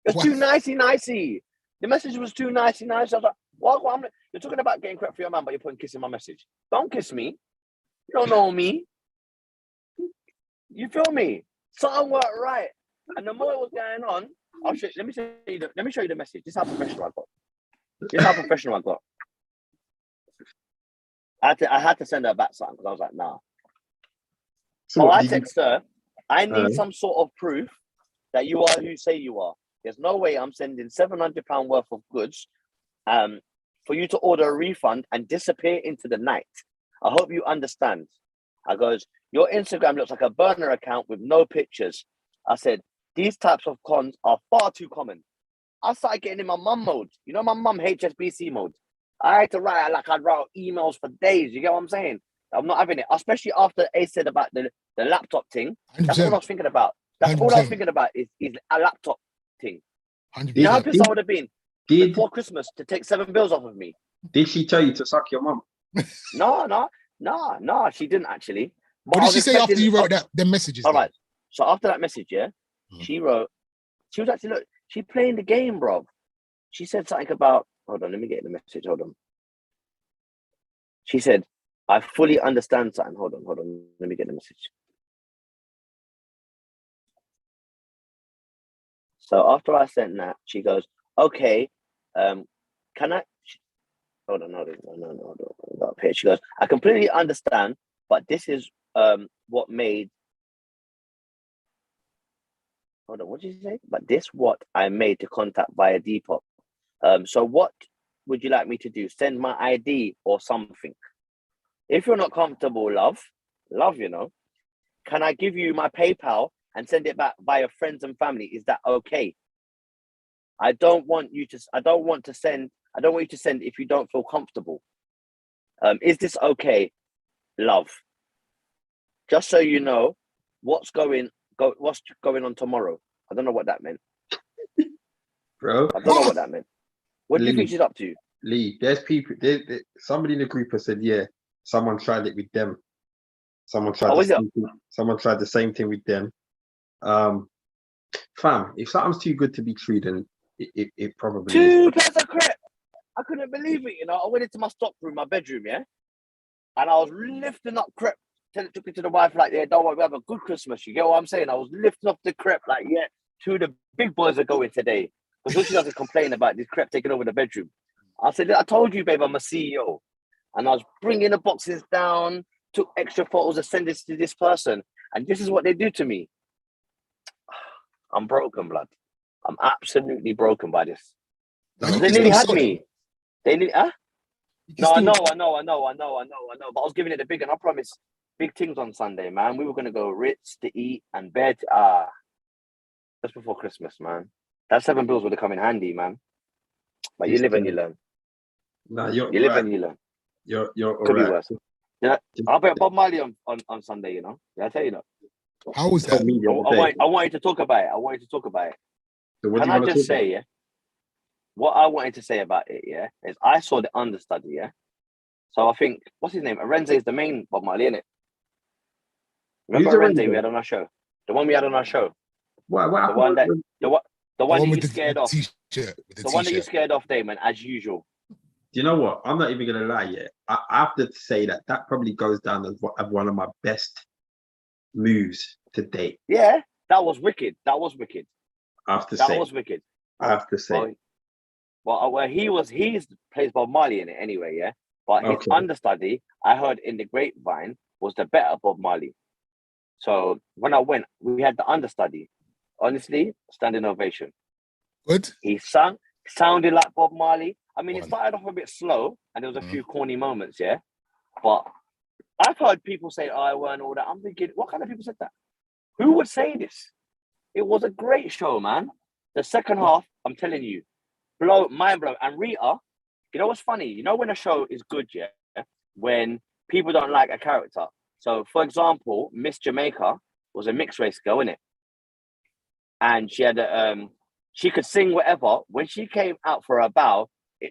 It was too nicey. The message was too nicey. I was like, well, you're talking about getting credit for your man, but you're putting kiss in my message. Don't kiss me. You don't know me. You feel me? Something worked right. And the more it was going on, let me show you the message. This is how professional I got. I had to send her back something because I was like, nah. So I text her, I need some sort of proof that you are who you say you are. There's no way I'm sending £700 worth of goods for you to order a refund and disappear into the night. I hope you understand. I goes, your Instagram looks like a burner account with no pictures. I said, these types of cons are far too common. I started getting in my mum mode. You know, my mum HSBC mode. I had to write, I'd write emails for days. You get what I'm saying? I'm not having it, especially after Ace said about the laptop thing. 100%. That's all I was thinking about. That's 100%. All I was thinking about is a laptop thing. 100%. You know how pissed I would have been before Christmas to take 7 bills off of me? Did she tell you to suck your mum? No, she didn't actually. But what did she say after you wrote the messages? All right. So after that message, she wrote, she was actually, look, she playing the game, bro. She said something about, hold on, let me get the message, hold on. She said, I fully understand something. Hold on, let me get the message. So after I sent that, she goes, okay, can I, hold on, no, she goes, I completely understand, but this is what made, hold on, what did you say? But this what I made to contact via Depop. So what would you like me to do? Send my ID or something? If you're not comfortable, love, you know, can I give you my PayPal and send it back via friends and family? Is that okay? I don't want you to send if you don't feel comfortable. Is this okay, love? Just so you know what's going on tomorrow. I don't know what that meant. Bro. I don't know what that meant. What do you think she's up to? Lee, there's people, somebody in the group has said, yeah, someone tried it with them. Someone tried the same thing with them. Fam, if something's too good to be true, then it probably is. 2 pairs of crap. I couldn't believe it, you know. I went into my stock room, my bedroom, and I was lifting up crap. Took it to the wife, like, yeah, don't worry, we have a good Christmas. You get what I'm saying? I was lifting up the crap, like, yeah, 2 of the big boys are going today. Because all she doesn't complain about this crap taking over the bedroom. I said, I told you, babe, I'm a CEO. And I was bringing the boxes down, took extra photos and sent this to this person. And this is what they do to me. I'm broken, blood. I'm absolutely broken by this. They nearly had me. They nearly, huh? No, I know. But I was giving it a big, and I promised big things on Sunday, man. We were going to go Ritz to eat and bed. Just before Christmas, man. That 7 bills would have come in handy, man. But you live and you learn. No, you live and you learn. You're could right. Be worse. Yeah, I'll bet Bob Marley on Sunday. You know, yeah, I tell you that. How was that? I want you to talk about it. So Can I just say, yeah? What I wanted to say about it, yeah, is I saw the understudy, yeah. So I think what's his name? Arenze is the main Bob Marley, isn't it? Remember Arenze we had on our show? The one we had on our show. What? The one that you scared off. The one that you scared off, Damon, as usual. Do you know what? I'm not even gonna lie yet. I have to say that probably goes down as one of my best moves to date. Yeah, That was wicked. That was wicked. I have to That say. was wicked. I have to say. Well, he's plays Bob Marley in it anyway, yeah. But his Okay. understudy, I heard in the grapevine, was the better Bob Marley. So when I went, we had the understudy. Honestly, standing ovation. Good. He sounded like Bob Marley. I mean, it One. started off a bit slow, and there was a few corny moments, yeah. But I've heard people say, "Oh, I weren't all that." I'm thinking, what kind of people said that? Who would say this? It was a great show, man. The second half, I'm telling you, mind blow. And Rita, you know what's funny? You know when a show is good, yeah, when people don't like a character. So, for example, Miss Jamaica was a mixed race girl, innit? And she had she could sing whatever. When she came out for her bow,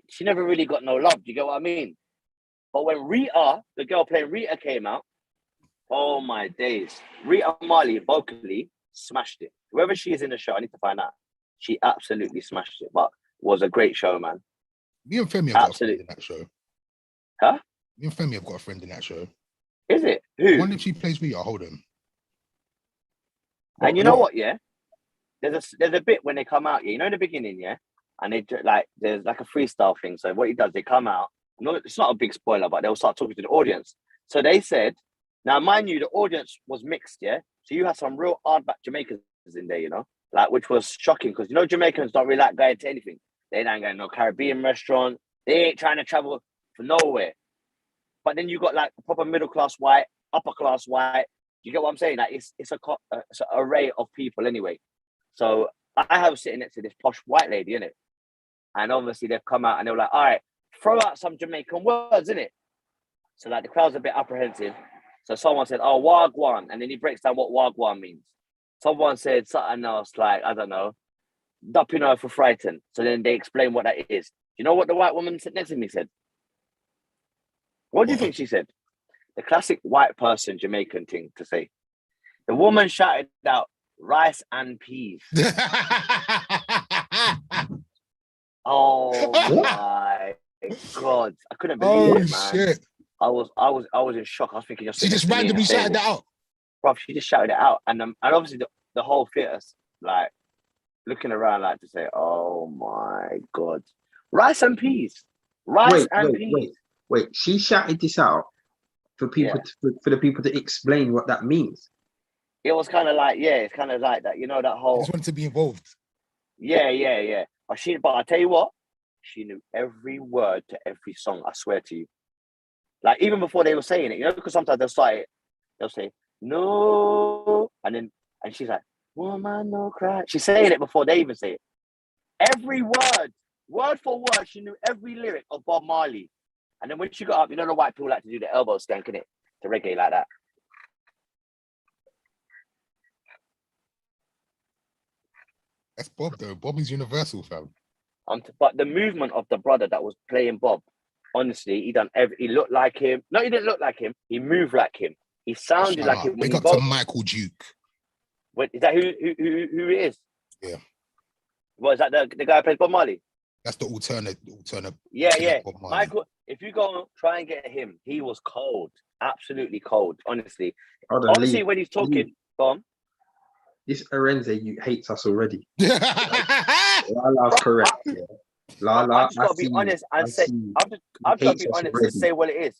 she never really got no love. Do you get what I mean? But when Rita, the girl playing Rita, came out, oh my days, Rita Marley vocally smashed it. Whoever she is in the show, I need to find out. She absolutely smashed it, but it was a great show, man. Me and Femi have got a friend in that show. Huh? Me and Femi have got a friend in that show. Is it? Who? I wonder if she plays Rita. Hold on. And you know what? Yeah, there's a bit when they come out. Yeah, you know in the beginning, yeah, and they there's like a freestyle thing. So what he does, they come out. No, it's not a big spoiler, but they'll start talking to the audience. So they said, now mind you, the audience was mixed, yeah. So you had some real hardback Jamaicans in there, you know, like which was shocking because you know Jamaicans don't really like going to anything. They don't go to no Caribbean restaurant. They ain't trying to travel for nowhere. But then you got like a proper middle class white, upper class white. You get what I'm saying? Like it's an array of people anyway. So I was sitting next to this posh white lady, innit? And obviously they've come out and they were like, all right, throw out some Jamaican words, innit? So like the crowd's a bit apprehensive. So someone said, oh, wagwan. And then he breaks down what wagwan means. Someone said something else like, I don't know, dupping her for frightened. So then they explain what that is. You know what the white woman next to me said? What do you think she said? The classic white person Jamaican thing to say. The woman shouted out, rice and peas. Oh my God. I couldn't believe it, man. Shit. I was in shock. I was thinking, she just randomly shouted that out. Bro, she just shouted it out. And obviously the whole theatre's like looking around like to say, oh my God. Rice and peas. Rice and peas. Wait, she shouted this out for people for the people to explain what that means. It was kind of like, it's kind of like that, you know, that whole. I just wanted to be involved. Yeah. But I tell you what, she knew every word to every song. I swear to you. Like even before they were saying it, you know, because sometimes they'll say no, and she's like, woman no cry. She's saying it before they even say it. Every word for word, she knew every lyric of Bob Marley. And then when she got up, you know the white people like to do the elbow skank, innit? To reggae like that. That's Bob though. Bob is universal, fam. But the movement of the brother that was playing Bob, honestly, he looked like him. No, he didn't look like him. He moved like him. He sounded like him. Big up to Michael Duke. Wait, is that who it is? Yeah. What is that? The guy who plays Bob Marley? That's the alternate. Yeah. Michael, if you go try and get him, he was cold. Absolutely cold, honestly. Obviously, when he's talking, go on. This Arenze, you hates us already. Lala's correct. Yeah. Lala, I've just got to be honest and say, I've got to be honest and say what it is.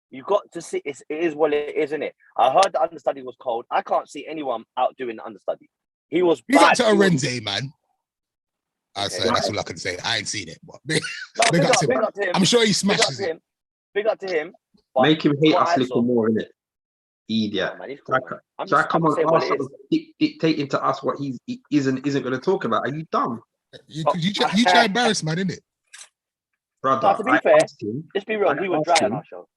You got to see it is what it is, isn't it? I heard the understudy was cold. I can't see anyone out doing the understudy. He was bad. Big up to Arenze, man. That's all I can say. I ain't seen it, but big up to him. I'm sure he smashes it. Big up to him. Make him hate us a little more, innit? Idiot. So I come on, dictating to us what he isn't going to talk about. Are you dumb? You try to embarrass man, innit? Brother, to be fair, let's be real. He was dry on our show.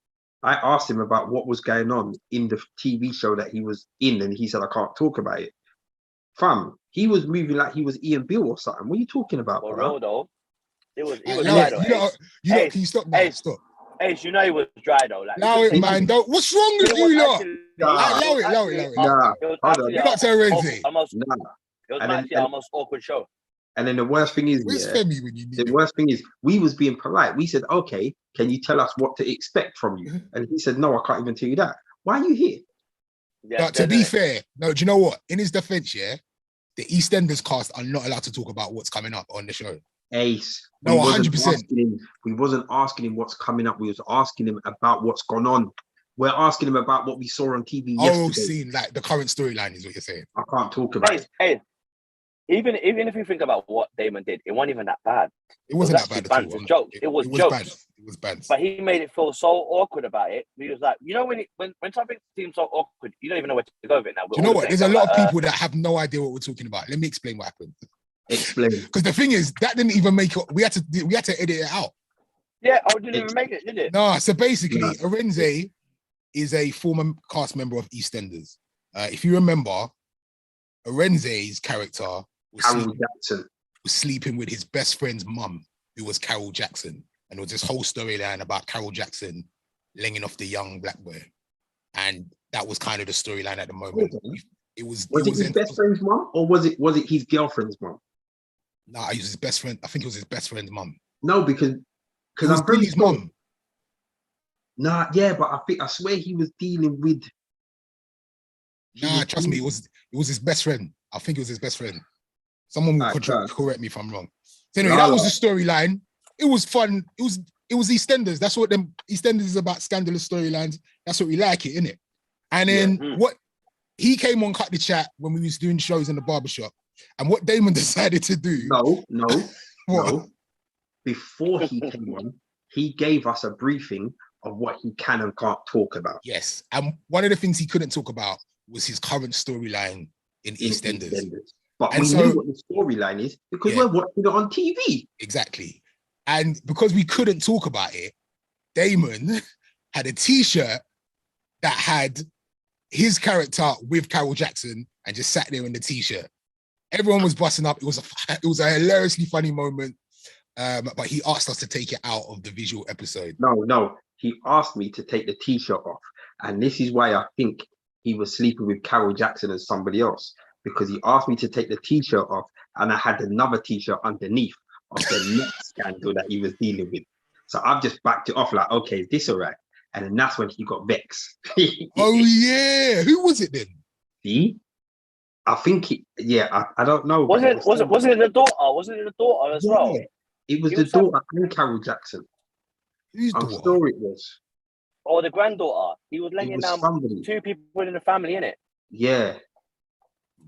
I asked him about what was going on in the TV show that he was in, and he said, I can't talk about it. Fam, he was moving like he was Ian Bill or something. What are you talking about, for real though? It was dry though. Can you stop now? Stop. Ace, you know he was dry though. Like, allow it, man. What's wrong with you lot? Allow it. Nah, you got to Arenze. It was actually our most awkward show. And then the worst thing is, worst thing is, we was being polite. We said, okay, can you tell us what to expect from you? And he said, no, I can't even tell you that. Why are you here? Yeah, but to be fair, no, do you know what? In his defense, yeah, the EastEnders cast are not allowed to talk about what's coming up on the show. Ace. No, 100%. We wasn't asking him what's coming up. We was asking him about what's gone on. We're asking him about what we saw on TV yesterday. Seen like the current storyline is what you're saying. I can't talk about it. Hey, even if you think about what Damon did, it wasn't even that bad. It wasn't that bad at all. Jokes. It was jokes. Bad. It was bad. But he made it feel so awkward about it. He was like, you know, when something seems so awkward, you don't even know where to go with it now. Do you know what? There's a lot of people that have no idea what we're talking about. Let me explain what happened. Explain. Because the thing is, that didn't even make it. We had to edit it out. Yeah, didn't even make it, did it? No, so basically, Arenze is a former cast member of EastEnders. If you remember, Arenze's character was sleeping with his best friend's mum, who was Carol Jackson. And there was this whole storyline about Carol Jackson laying off the young black boy. And that was kind of the storyline at the moment. Was it his best friend's mum, or was it his girlfriend's mum? No, it was his best friend. I think it was his best friend's mum. No, because I'm pretty his mum. Nah, yeah, but I swear he was dealing with. Nah, trust me, it was his best friend. I think it was his best friend. Someone will correct me if I'm wrong. So anyway, that was the storyline. It was fun. It was EastEnders. That's what them EastEnders is about, scandalous storylines. That's what we like it, innit? And then what he came on Cut the Chat when we was doing shows in the barbershop. And what Damon decided to do. No. Before he came on, he gave us a briefing of what he can and can't talk about. Yes. And one of the things he couldn't talk about was his current storyline in EastEnders. But we knew what the storyline is because we're watching it on TV. Exactly. And because we couldn't talk about it, Damon had a t-shirt that had his character with Carol Jackson and just sat there in the t-shirt. Everyone was busting up. It was a hilariously funny moment. But he asked us to take it out of the visual episode. No. He asked me to take the t-shirt off. And this is why I think he was sleeping with Carol Jackson and somebody else. Because he asked me to take the t-shirt off and I had another t-shirt underneath of the next scandal that he was dealing with. So I've just backed it off like, okay, is this all right? And then that's when he got vexed. Oh yeah. Who was it then? See? I think I don't know. Was it the daughter? Wasn't it the daughter as well? It was the daughter and Carol Jackson. Whose I'm daughter? sure it was. Or the granddaughter. He was laying down two people in the family, innit? Yeah.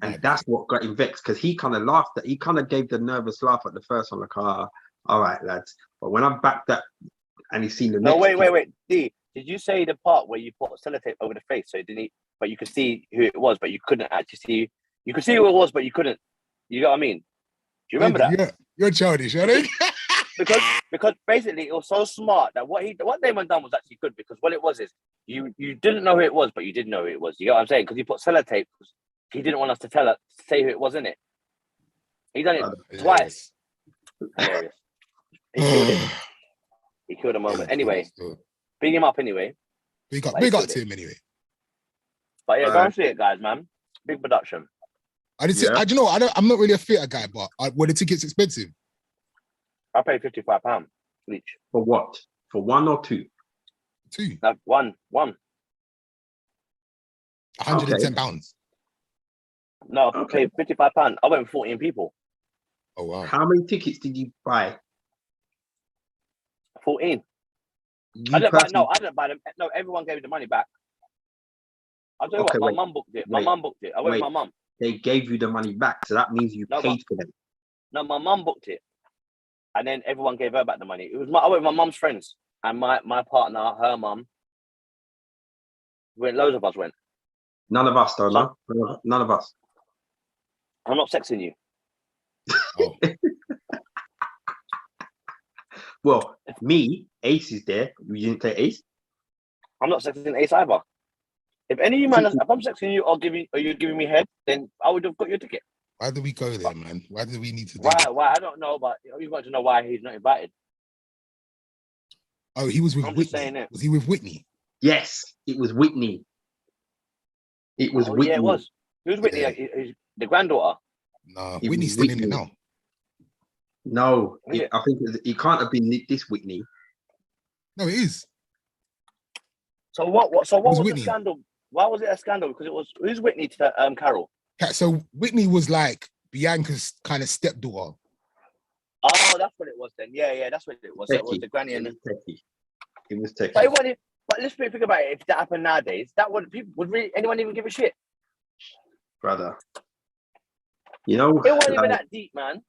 And that's what got him vexed because he kind of laughed he kind of gave the nervous laugh at the first one, like, all right, lads. But when I backed that and he's seen the next. No, wait. D, did you say the part where you put sellotape over the face so it didn't, but you could see who it was, but you couldn't actually see? You could see who it was, but you couldn't. You know what I mean? Do you remember that? Yeah, you're childish, I think. because basically it was so smart that what Damon done was actually good because what it was is you didn't know who it was, but you did know who it was. You know what I'm saying? Because he put sellotape. He didn't want us to say who it was, innit? He done it twice. Hilarious. He killed it. He killed a moment. Anyway, big him up anyway. Big up to him anyway. But yeah, go and see it, guys, man. Big production. I didn't say, you know, I'm not really a theatre guy, but were the tickets expensive? I paid £55 each. For what? For one or two? Two. No, one. £110. No, I paid £55. I went with 14 people. Oh wow. How many tickets did you buy? 14. I didn't buy them. No, everyone gave me the money back. I'll tell you what, my mum booked it. My mum booked it. I went with my mum. They gave you the money back, so that means you paid for them. No, my mum booked it. And then everyone gave her back the money. I went with my mum's friends. And my partner, her mum, loads of us went. None of us, though, no? None of us. I'm not sexing you. Oh. Well, me, Ace is there. You didn't say Ace? I'm not sexing Ace either. If any of you man, if I'm sexing you or you're giving me head, then I would have got your ticket. Why do we go there, man? Why do we need to do Why? I don't know, but you want to know why he's not invited. Oh, he was with Whitney. Was he with Whitney? Yes, it was Whitney. It was Whitney. Yeah, it was. Who's Whitney? Yeah. The granddaughter. No, Whitney's still in it now. No, I think it can't have been this Whitney. No, it is. So what was the scandal? Why was it a scandal? Because who's Whitney to Carol? So Whitney was like Bianca's kind of stepdaughter. Oh, that's what it was then. Yeah, that's what it was. It was the granny and it was techie. But let's think about it. If that happened nowadays, that would really anyone even give a shit? Brother. You know, it wasn't even that deep, man.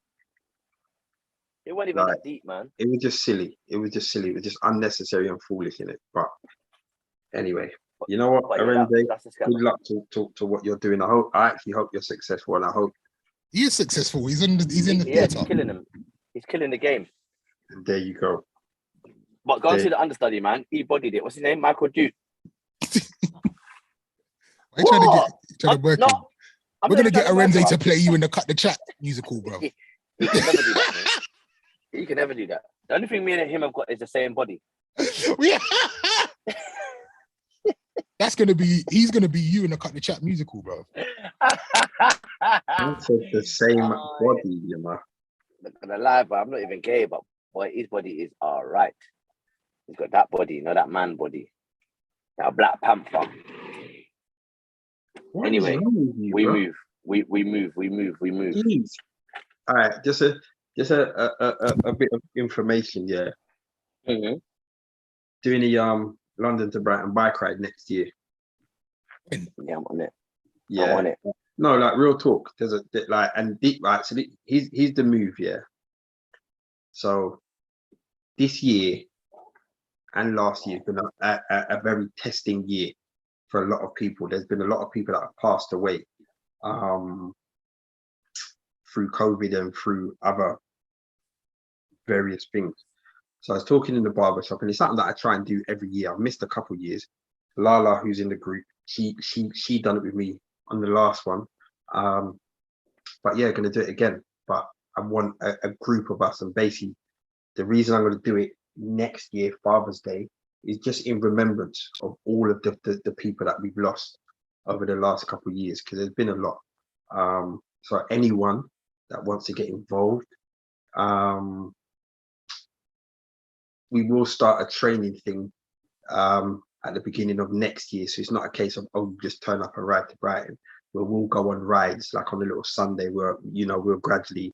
It wasn't even that deep, man. It was just silly. It was just unnecessary and foolish in it. But anyway, you know what, Arenze, good luck to what you're doing. I actually hope you're successful, and I hope he is successful. He's in the theater. He's killing him. He's killing the game. And there you go. But go and see the understudy, man. He bodied it. What's his name? Michael Duke. Why are you trying to work him? We're gonna get Arenze to play you in the Cut the Chat musical, bro. He can never do that, man. He can never do that. The only thing me and him have got is the same body. He's gonna be you in the Cut the Chat musical, bro. That's the same body, you know. Not gonna lie, but I'm not even gay, but boy, his body is all right. He's got that body, you know, that man body. That Black Panther. What anyway, you, we move. We move. Jeez. All right, just a bit of information, yeah. Mm-hmm. Doing the London to Brighton bike ride next year. Yeah, I'm on it. Yeah. I'm on it. No, like real talk. There's right. So here's the move, yeah. So this year and last year has been a very testing year for a lot of people. There's been a lot of people that have passed away through COVID and through other various things. So I was talking in the barbershop, and it's something that I try and do every year. I've missed a couple of years. Lala, who's in the group, she done it with me on the last one. But yeah, gonna do it again. But I want a group of us, and basically the reason I'm gonna do it next year, Father's Day, is just in remembrance of all of the people that we've lost over the last couple of years, because there's been a lot. So anyone that wants to get involved, we will start a training thing at the beginning of next year. So it's not a case of, oh, just turn up and ride to Brighton. We'll go on rides like on a little Sunday where, you know, we'll gradually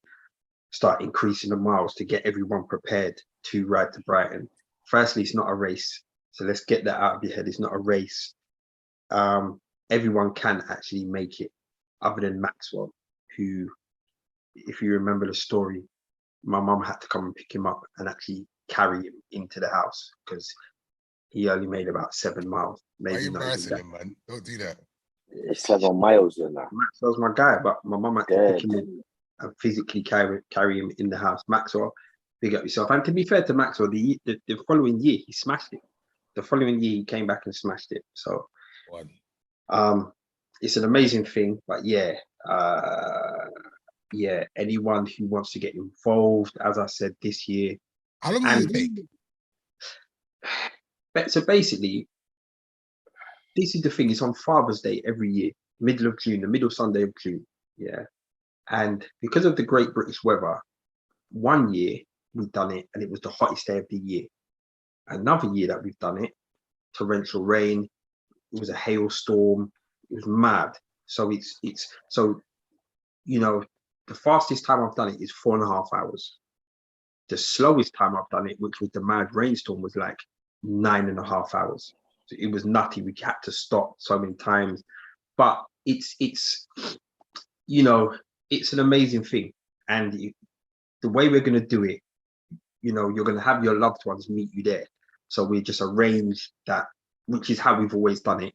start increasing the miles to get everyone prepared to ride to Brighton. Firstly, it's not a race. So let's get that out of your head. It's not a race. Everyone can actually make it, other than Maxwell, who, if you remember the story, my mum had to come and pick him up and actually carry him into the house because he only made about 7 miles. Maybe why are you embarrassing him, man? Don't do that. It's 7 miles in that. Maxwell's my guy, but my mum had to pick him in and physically carry him in the house. Maxwell, big up yourself. And to be fair to Maxwell, the following year he smashed it. The following year he came back and smashed it. So it's an amazing thing. But yeah, anyone who wants to get involved, as I said, this year. How long does it take? So basically, this is the thing, it's on Father's Day every year, middle of June, the middle Sunday of June. Yeah. And because of the great British weather, one year we've done it and it was the hottest day of the year. Another year that we've done it, torrential rain, it was a hailstorm, it was mad. So so, you know, the fastest time I've done it is 4.5 hours. The slowest time I've done it, which was the mad rainstorm, was like 9.5 hours. So it was nutty. We had to stop so many times, but it's you know, it's an amazing thing. And the way we're going to do it, you know, you're going to have your loved ones meet you there. So we just arrange that, which is how we've always done it.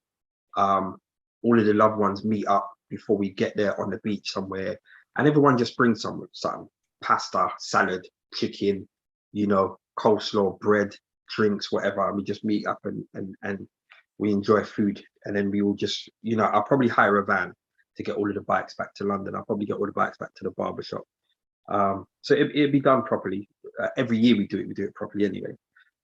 All of the loved ones meet up before we get there on the beach somewhere, and everyone just brings something, pasta, salad, chicken, you know, coleslaw, bread, drinks, whatever. And we just meet up and we enjoy food. And then we will just, you know, I'll probably hire a van to get all of the bikes back to London. I'll probably get all the bikes back to the barbershop. So it'll be done properly. Every year we do it properly anyway.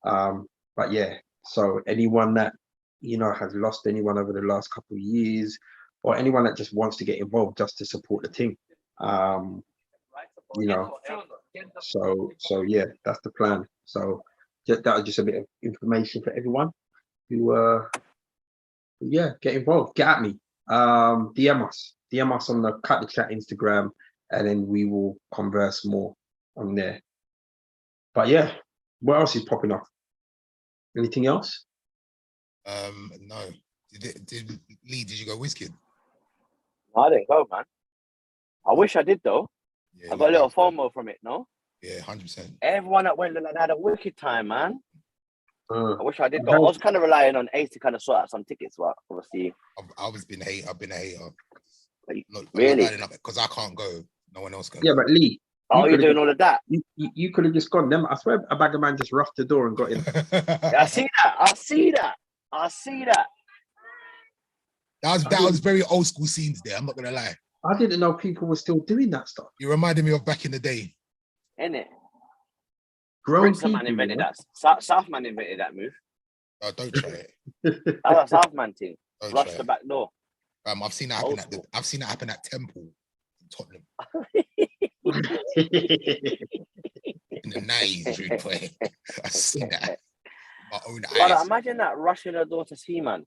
But yeah, so anyone that, you know, has lost anyone over the last couple of years, or anyone that just wants to get involved just to support the team, you know, so yeah, that's the plan. So that was just a bit of information for everyone who yeah, get involved, get at me, DM us on the Cut the Chat Instagram, and then we will converse more on there. But yeah, what else is popping up? Anything else? No. Did Lee? Did you go WizKid? No, I didn't go, man. I wish I did though. Yeah, I got a little FOMO from it, no? Yeah, 100%. Everyone that went had a wicked time, man. I wish I did go. I heard- was kind of relying on Ace to kind of sort out some tickets, but obviously, I've been a hater. Really? Because I can't go. No one else can. Yeah, but Lee, oh, you're could've doing just- all of that? you could have just gone. Them, I swear, a bag of man just roughed the door and got in. I see that. That was very old school scenes there. I'm not gonna lie. I didn't know people were still doing that stuff. You reminded me of back in the day. Isn't it? Grown Brixton man people, invented you know? that. South man invented that move. Oh, don't try it. That was a South man thing. Don't Rush try the it. back door. I've seen that happen Old at school. I've seen that happen at Temple in Tottenham in the 90s, rude boy. I've seen that. My own But eyes. imagine that rushing the door to see, man.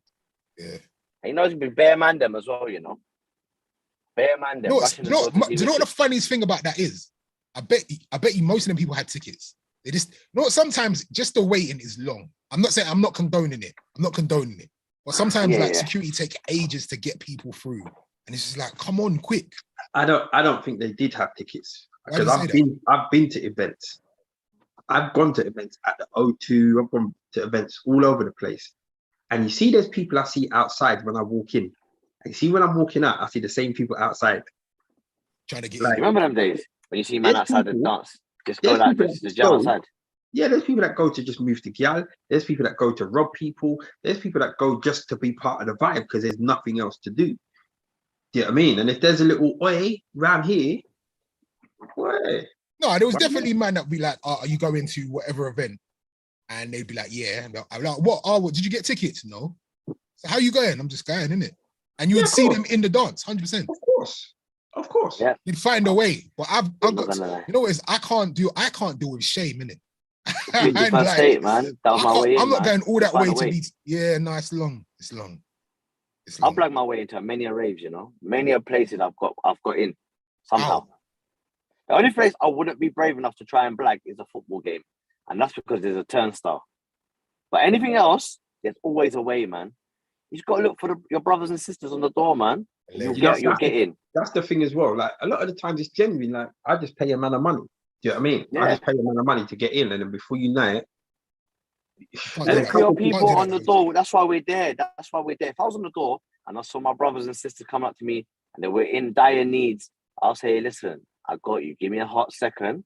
Yeah. And you know it's gonna be bare man them as well, you know. Bare man them rushing the door to see. Do you know what the funniest thing about that is? I bet you most of them people had tickets. They just, sometimes just the waiting is long. I'm not saying I'm not condoning it. But sometimes security take ages to get people through. And it's just like, come on, quick. I don't think they did have tickets Why do because you say I've been to events. I've gone to events at the O2. I've gone to events all over the place. And you see, there's people I see outside when I walk in. And you see, when I'm walking out, I see the same people outside. Trying to get Like, You remember them days when you see man outside the dance? Just go like this, just jump outside. Yeah, there's people that go to just move to Gyal. There's people that go to rob people. There's people that go just to be part of the vibe because there's nothing else to do. Do you know what I mean? And if there's a little oi round here, boy. No, there was definitely man that would be like, are you going to whatever event? And they'd be like, yeah. And I'm like, what? Oh, what? Did you get tickets? No. So how you going? I'm just going, innit? And you would see them in the dance, 100%. Of course. Yeah. You'd find a way. But I've got to, you know what it is? I can't deal with shame, innit? First date, man. That was my way in, I'm not going all that way to be. Yeah, no, it's long. I've plugged my way into many raves, you know, many places I've got in somehow. The only place I wouldn't be brave enough to try and blag is a football game, and that's because there's a turnstile. But anything else, there's always a way, man. You just got to look for your brothers and sisters on the door, man. You'll get in. That's the thing as well. Like a lot of the times, it's genuine. Like I just pay a man of money. Do you know what I mean? Yeah. I just pay a man of money to get in, and then before you know it, look for your people on the door. That's why we're there. If I was on the door and I saw my brothers and sisters come up to me and they were in dire needs, I'll say, listen, I got you. Give me a hot second,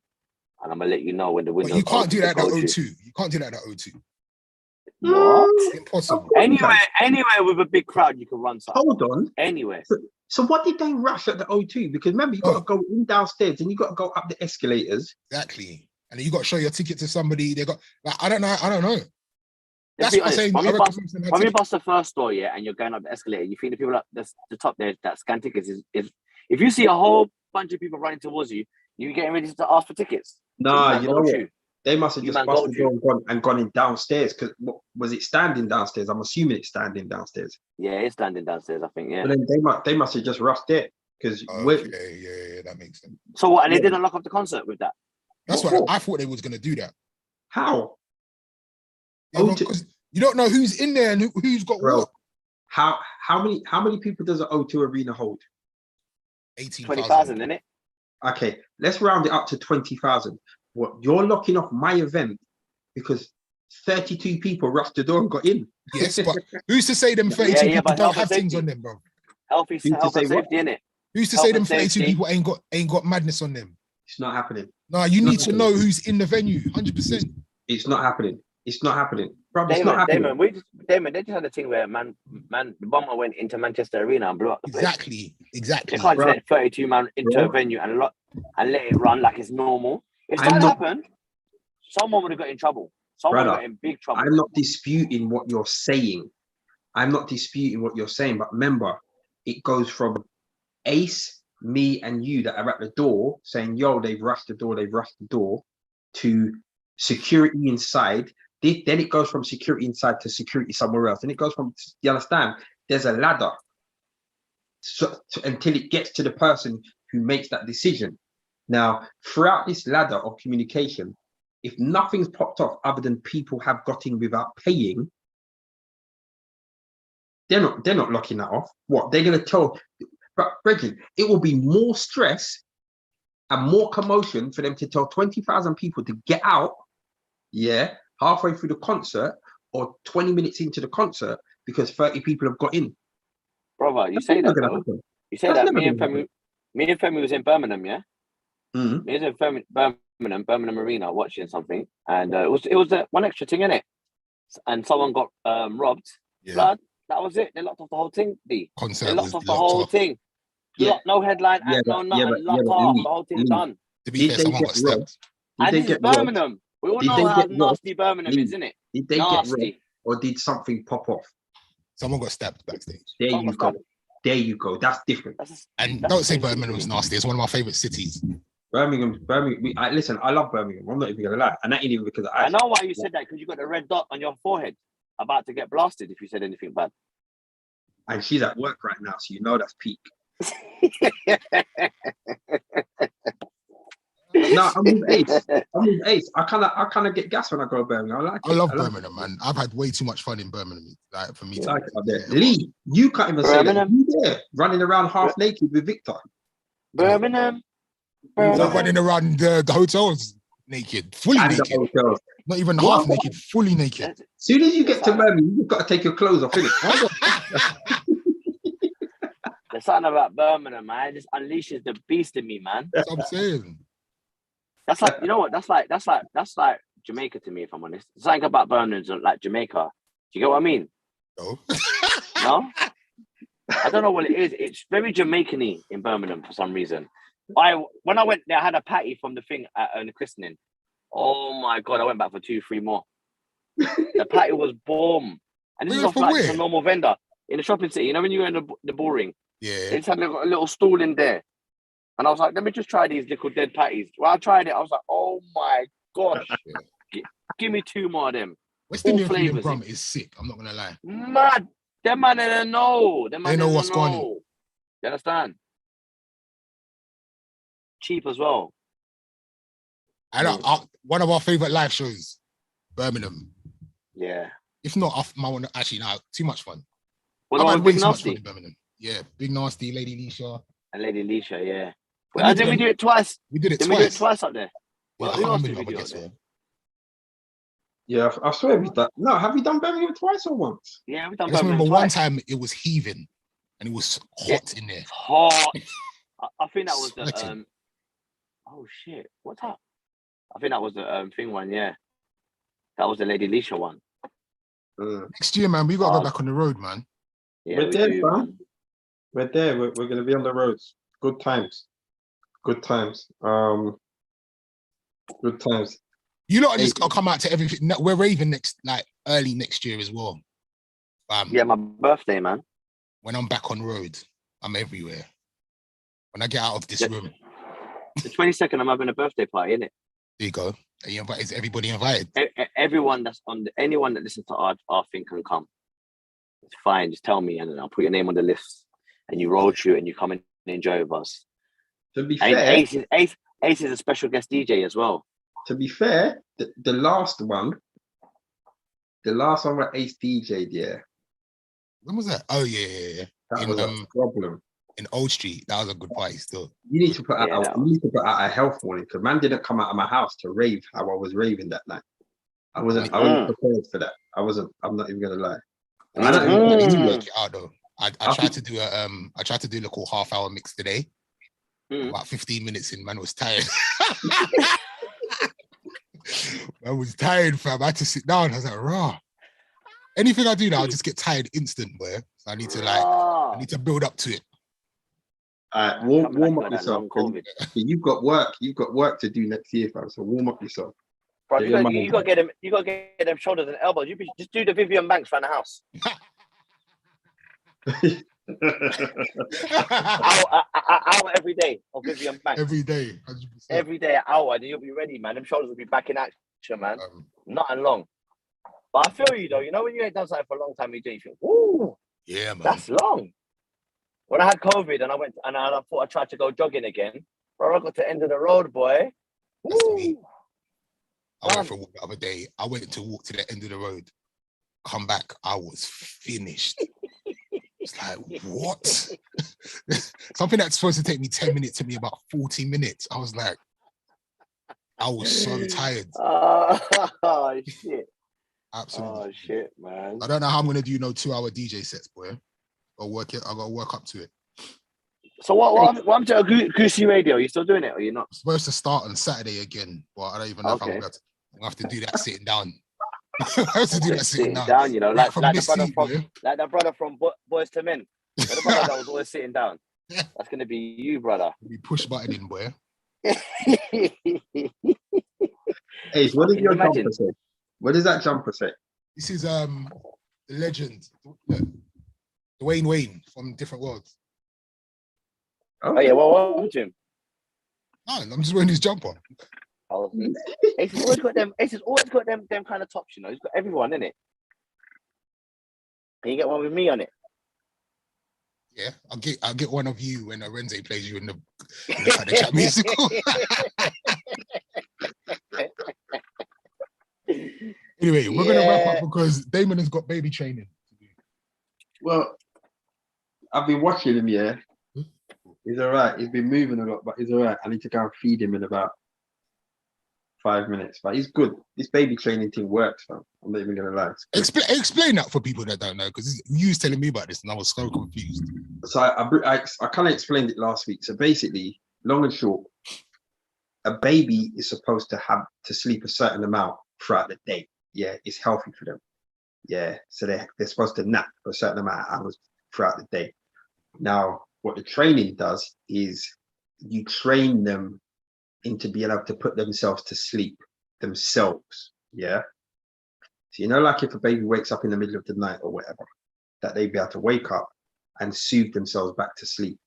and I'm gonna let you know when the window. But you can't do that at O2. You can't do that at O2. What? Impossible. Anywhere with a big crowd, you can run something. Hold on. Anywhere. So what did they rush at the O2? Because remember, you got to go in downstairs and you got to go up the escalators. Exactly. And then you got to show your ticket to somebody. They got like, I don't know. That's what I'm saying. When you bust the first door, and you're going up the escalator, you think the people at the top there that scan tickets is if you see a whole bunch of people running towards you, you getting ready to ask for tickets. Nah, you know what? They must have just busted the door and gone in downstairs. Because was it standing downstairs? I'm assuming it's standing downstairs. Yeah, it's standing downstairs, I think. Yeah. But then they must have just rushed it because yeah, that makes sense. So what? And they didn't lock up the concert with that. That's what I thought they was gonna do that. How? Yeah, because you don't know who's in there and who's got what. How many people does an O2 arena hold? 20,000, isn't it? Okay, let's round it up to 20,000. What, you're locking off my event because 32 people rushed the door and got in? Yes, but who's to say them 32 people don't have things on them, bro? Health and safety, innit? Who's to say them 32 people ain't got madness on them? It's not happening. No, you need to know who's in the venue, 100%. It's not happening. It's not happening. Bro, Damon, it's not happening. Damon, they just had a thing where the bomber went into Manchester Arena and blew up the place. Exactly. They can't let 32 man into a venue and let it run like it's normal. If that happened, someone would have got in trouble. Someone would have got in big trouble. I'm not disputing what you're saying. But remember, it goes from Ace, me, and you that are at the door saying, yo, they've rushed the door, to security inside. Then it goes from security inside to security somewhere else. And it goes from, you understand, there's a ladder until it gets to the person who makes that decision. Now, throughout this ladder of communication, if nothing's popped off other than people have got in without paying, they're not locking that off. What they're going to tell, but Bridget, it will be more stress and more commotion for them to tell 20,000 people to get out, halfway through the concert or 20 minutes into the concert because 30 people have got in. Brother, you say that though. You say that. Me and Femi was in Birmingham, yeah. Mm-hmm. Me was in Birmingham Arena watching something, and it was one extra thing in it, and someone got robbed. Yeah. Blood. That was it. They locked off the whole thing. They locked off the locked whole off. thing. Yeah. No headline, no nothing. Locked off. The whole thing done. To be fair, someone got stabbed. And this is Birmingham. We all know how nasty Birmingham is, isn't it? Did they get robbed, or did something pop off? Someone got stabbed backstage. There you go. There you go. That's different. Don't say Birmingham's nasty. It's one of my favorite cities. Birmingham. Listen, I love Birmingham. I'm not even gonna lie, and that ain't even because I know why you said that, because you got the red dot on your forehead, about to get blasted if you said anything bad. And she's at work right now, so you know that's peak. No, I'm with Ace. I kind of get gas when I go to Birmingham. I love Birmingham, man. I've had way too much fun in Birmingham. Like for me, Lee, you can't even say that. You there running around half naked with Victor. Birmingham. Running around the hotels naked, fully naked. Not even half naked, fully naked. As soon as you get to Birmingham, you've got to take your clothes off, innit? There's something about Birmingham, man. It just unleashes the beast in me, man. That's what I'm saying. That's like, you know what? That's like Jamaica to me, if I'm honest. Something about Birmingham like Jamaica. Do you get what I mean? No. No? I don't know what it is. It's very Jamaican-y in Birmingham for some reason. When I went there, I had a patty from the thing at the christening. Oh my God, I went back for 2-3 more. The patty was bomb. And this is off like a normal vendor in the shopping city. You know when you go in the bull ring? Yeah. They just had a little stall in there. And I was like, let me just try these little dead patties. Well, I tried it. I was like, oh my gosh. Give me 2 more of them. West Indian food in Brum is sick. I'm not going to lie. Mad. Them man didn't know. They know what's going on. You understand? Cheap as well. One of our favorite live shows, Birmingham. Yeah. If not, actually, no, too much fun. Well, I've had way too much fun in Birmingham. Yeah, Big Nasty, Lady Leisha. And Lady Leisha, yeah. Well, did we do it twice? We did it twice. We did it twice up there. Well, who else did we do it there? Yeah, I swear we've done. No, have we done Birmingham twice or once? Yeah, we've done Birmingham. I remember one time it was heaving and it was hot in there. Hot. I think that was the oh shit, what's that? I think that was the thing one, yeah. That was the Lady Leisha one. Next year, man, we gotta go back on the road, man. Yeah, we're there, man. We're there. We're gonna be on the roads. Good times. Good times. Good times. You lot just gotta come out to everything. We're raving early next year as well. Yeah, my birthday, man. When I'm back on the road, I'm everywhere. When I get out of this room. The 22nd, I'm having a birthday party, innit? There you go. Is everybody invited? Everyone that's anyone that listens to our thing can come. It's fine. Just tell me, and then I'll put your name on the list. And you road shoot, and you come and enjoy with us. To be fair, Ace is a special guest DJ as well. To be fair, the last one where Ace DJ'd, yeah. When was that? Oh yeah. That was a problem. In Old Street, that was a good party still. You need to put out a health warning, because man didn't come out of my house to rave how I was raving that night. I wasn't prepared for that. I'm not even gonna lie. I don't even work it out though. I tried to do a little half-hour mix today. About 15 minutes in, man was tired. I was tired, fam. I had to sit down. I was like, raw. Anything I do now, I just get tired instant, boy. So I need to build up to it. All right, warm up yourself. You've got work to do next year, fam. So warm up yourself. Bro, you got to get them shoulders and elbows. You just do the Vivian Banks around the house. hour every day of Vivian Banks. Every day, 100%. Every day, an hour, then you'll be ready, man. Them shoulders will be back in action, man. Not long. But I feel you though. You know when you ain't done something for a long time, you think, "Ooh, yeah, man, that's long." When I had COVID and I went and I thought I tried to go jogging again, bro, I got to the end of the road, boy. That's me. Woo. I went for a walk the other day. I went to walk to the end of the road. Come back, I was finished. It's like, what? Something that's supposed to take me 10 minutes took me about 40 minutes. I was like, I was so tired. Oh, shit. Absolutely. Oh, shit, man. I don't know how I'm going to do 2-hour DJ sets, boy. I got to work up to it. So what happened to Goosey Radio? You still doing it or you're not? I'm supposed to start on Saturday again, but I don't even know if I'm going to have to do that sitting down. I have to do that sitting down. You know, like the brother from Boys to Men. The brother that was always sitting down. That's gonna be you, brother. Be push buttoning, boy. Hey, what did your jumper say? What does that jumper say? This is the legend, Dwayne Wayne from Different Worlds. Oh yeah, what happened to him? No, I'm just wearing his jumper. Oh, Ace has always got them. Ace has always got them kind of tops. You know, he's got everyone in it. Can you get one with me on it? Yeah, I'll get one of you when Renze plays you in the chat musical. Anyway, we're gonna wrap up because Damon has got baby training. Well, I've been watching him. Yeah, he's all right. He's been moving a lot, but he's all right. I need to go and feed him in about 5 minutes, but he's good. This baby training thing works, man. I'm not even gonna lie. Explain that for people that don't know, because you was telling me about this and I was so confused. So I kind of explained it last week. So basically, long and short, a baby is supposed to have to sleep a certain amount throughout the day. Yeah, it's healthy for them. Yeah, so they're supposed to nap for a certain amount of hours throughout the day. Now, what the training does is you train them into being able to put themselves to sleep themselves. Yeah. So, you know, like if a baby wakes up in the middle of the night or whatever, that they'd be able to wake up and soothe themselves back to sleep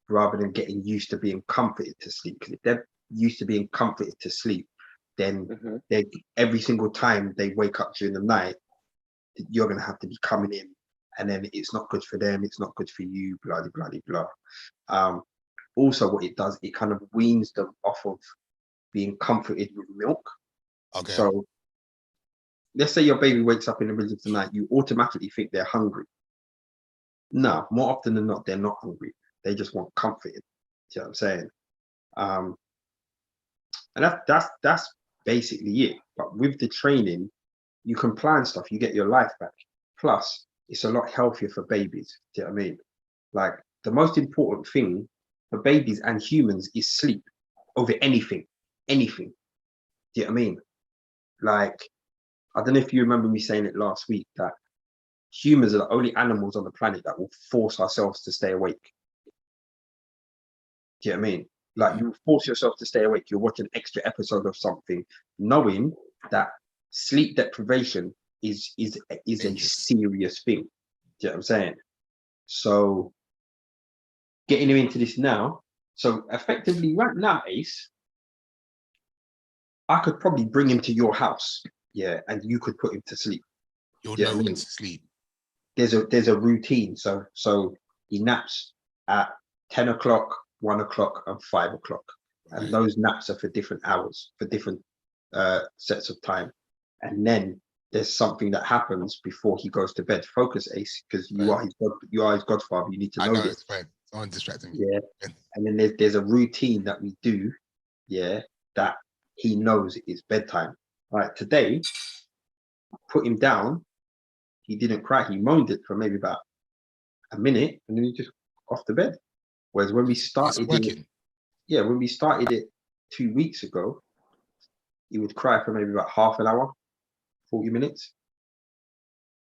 rather than getting used to being comforted to sleep. Because if they're used to being comforted to sleep, then they every single time they wake up during the night, you're going to have to be coming in, and then it's not good for them, it's not good for you, blah blah blah blah. Also, what it does, it kind of weans them off of being comforted with milk. Okay. So let's say your baby wakes up in the middle of the night, you automatically think they're hungry. No, more often than not, they're not hungry. They just want comforted. Do you know what I'm saying? And that's basically it. But with the training, you can plan stuff, you get your life back. Plus, it's a lot healthier for babies. Do you know what I mean? Like, the most important thing for babies and humans is sleep over anything. Anything. Do you know what I mean? Like, I don't know if you remember me saying it last week, that humans are the only animals on the planet that will force ourselves to stay awake. Do you know what I mean? Like, you force yourself to stay awake. You'll watch an extra episode of something, knowing that sleep deprivation is a serious thing. Do you know what I'm saying? So, getting him into this now. So, effectively, right now, Ace, I could probably bring him to your house, yeah, and you could put him to sleep. You'll know when to sleep. There's a routine. So he naps at 10 o'clock, 1 o'clock, and 5 o'clock. And those naps are for different hours, for different sets of time. And then there's something that happens before he goes to bed. Focus, Ace, because you are his godfather. You need to know this. It's fine. Someone distracting me. Yeah. And then there's a routine that we do, yeah, that he knows it's bedtime. Right. Today, put him down. He didn't cry. He moaned it for maybe about a minute, and then he just off to bed. Whereas when we started it 2 weeks ago, he would cry for maybe about half an hour, 40 minutes.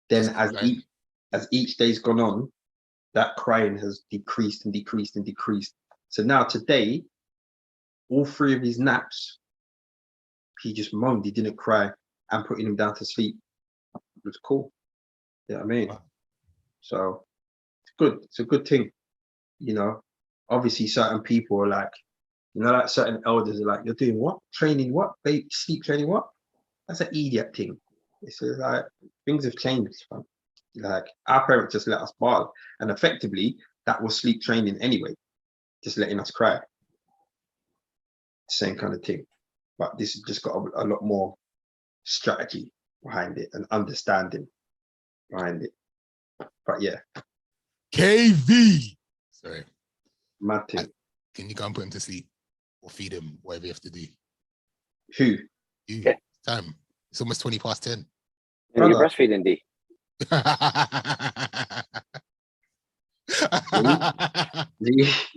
Then as each day's gone on, that crying has decreased and decreased and decreased. So now today, all 3 of his naps, he just moaned. He didn't cry, and putting him down to sleep was cool. You know what I mean? Wow. So it's good. It's a good thing. You know, obviously certain people are like, you know, like certain elders are like, you're doing what? Training what? Sleep training what? That's an idiot thing. It's like, things have changed. Like, our parents just let us ball. And effectively, that was sleep training anyway, just letting us cry. Same kind of thing. But this has just got a lot more strategy behind it and understanding behind it. But yeah. KV. Sorry. Mad thing. Can you go and put him to sleep or feed him, whatever you have to do? Who? You. Yeah. Time. It's almost 10:20. You're breastfeeding, D.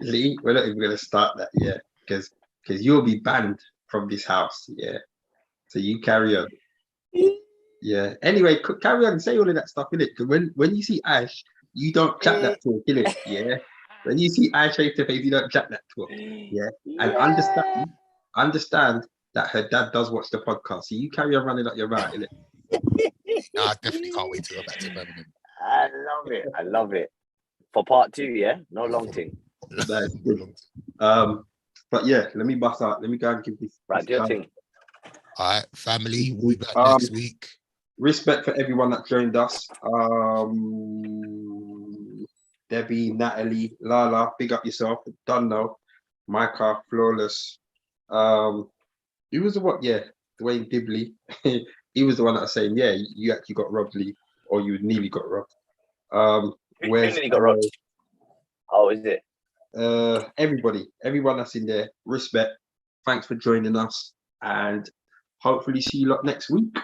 Lee, we're not even going to start that yet because you'll be banned from this house. Yeah. So you carry on. Yeah. Anyway, carry on and say all of that stuff, innit? Because when you see Ash, you don't chat that talk, innit? Yeah. When you see Ash face to face, you don't chat that talk. Yeah. And understand that her dad does watch the podcast. So you carry on running up your mouth, innit? No, I definitely can't wait to go back to Birmingham. I love it. I love it. For part 2, yeah? No long thing. That's good. But yeah, let me bust out. Let me go and give this. Right, do your thing. All right, family, we'll be back next week. Respect for everyone that joined us. Debbie, Natalie, Lala, big up yourself. Dunno, Micah, Flawless. He was the what? Yeah, Dwayne Dibley. He was the one that was saying, yeah, you actually got robbed, Lee, or you nearly got robbed. Where's Nearly got robbed? Oh, is it? Everyone that's in there, respect. Thanks for joining us, and hopefully see you lot next week.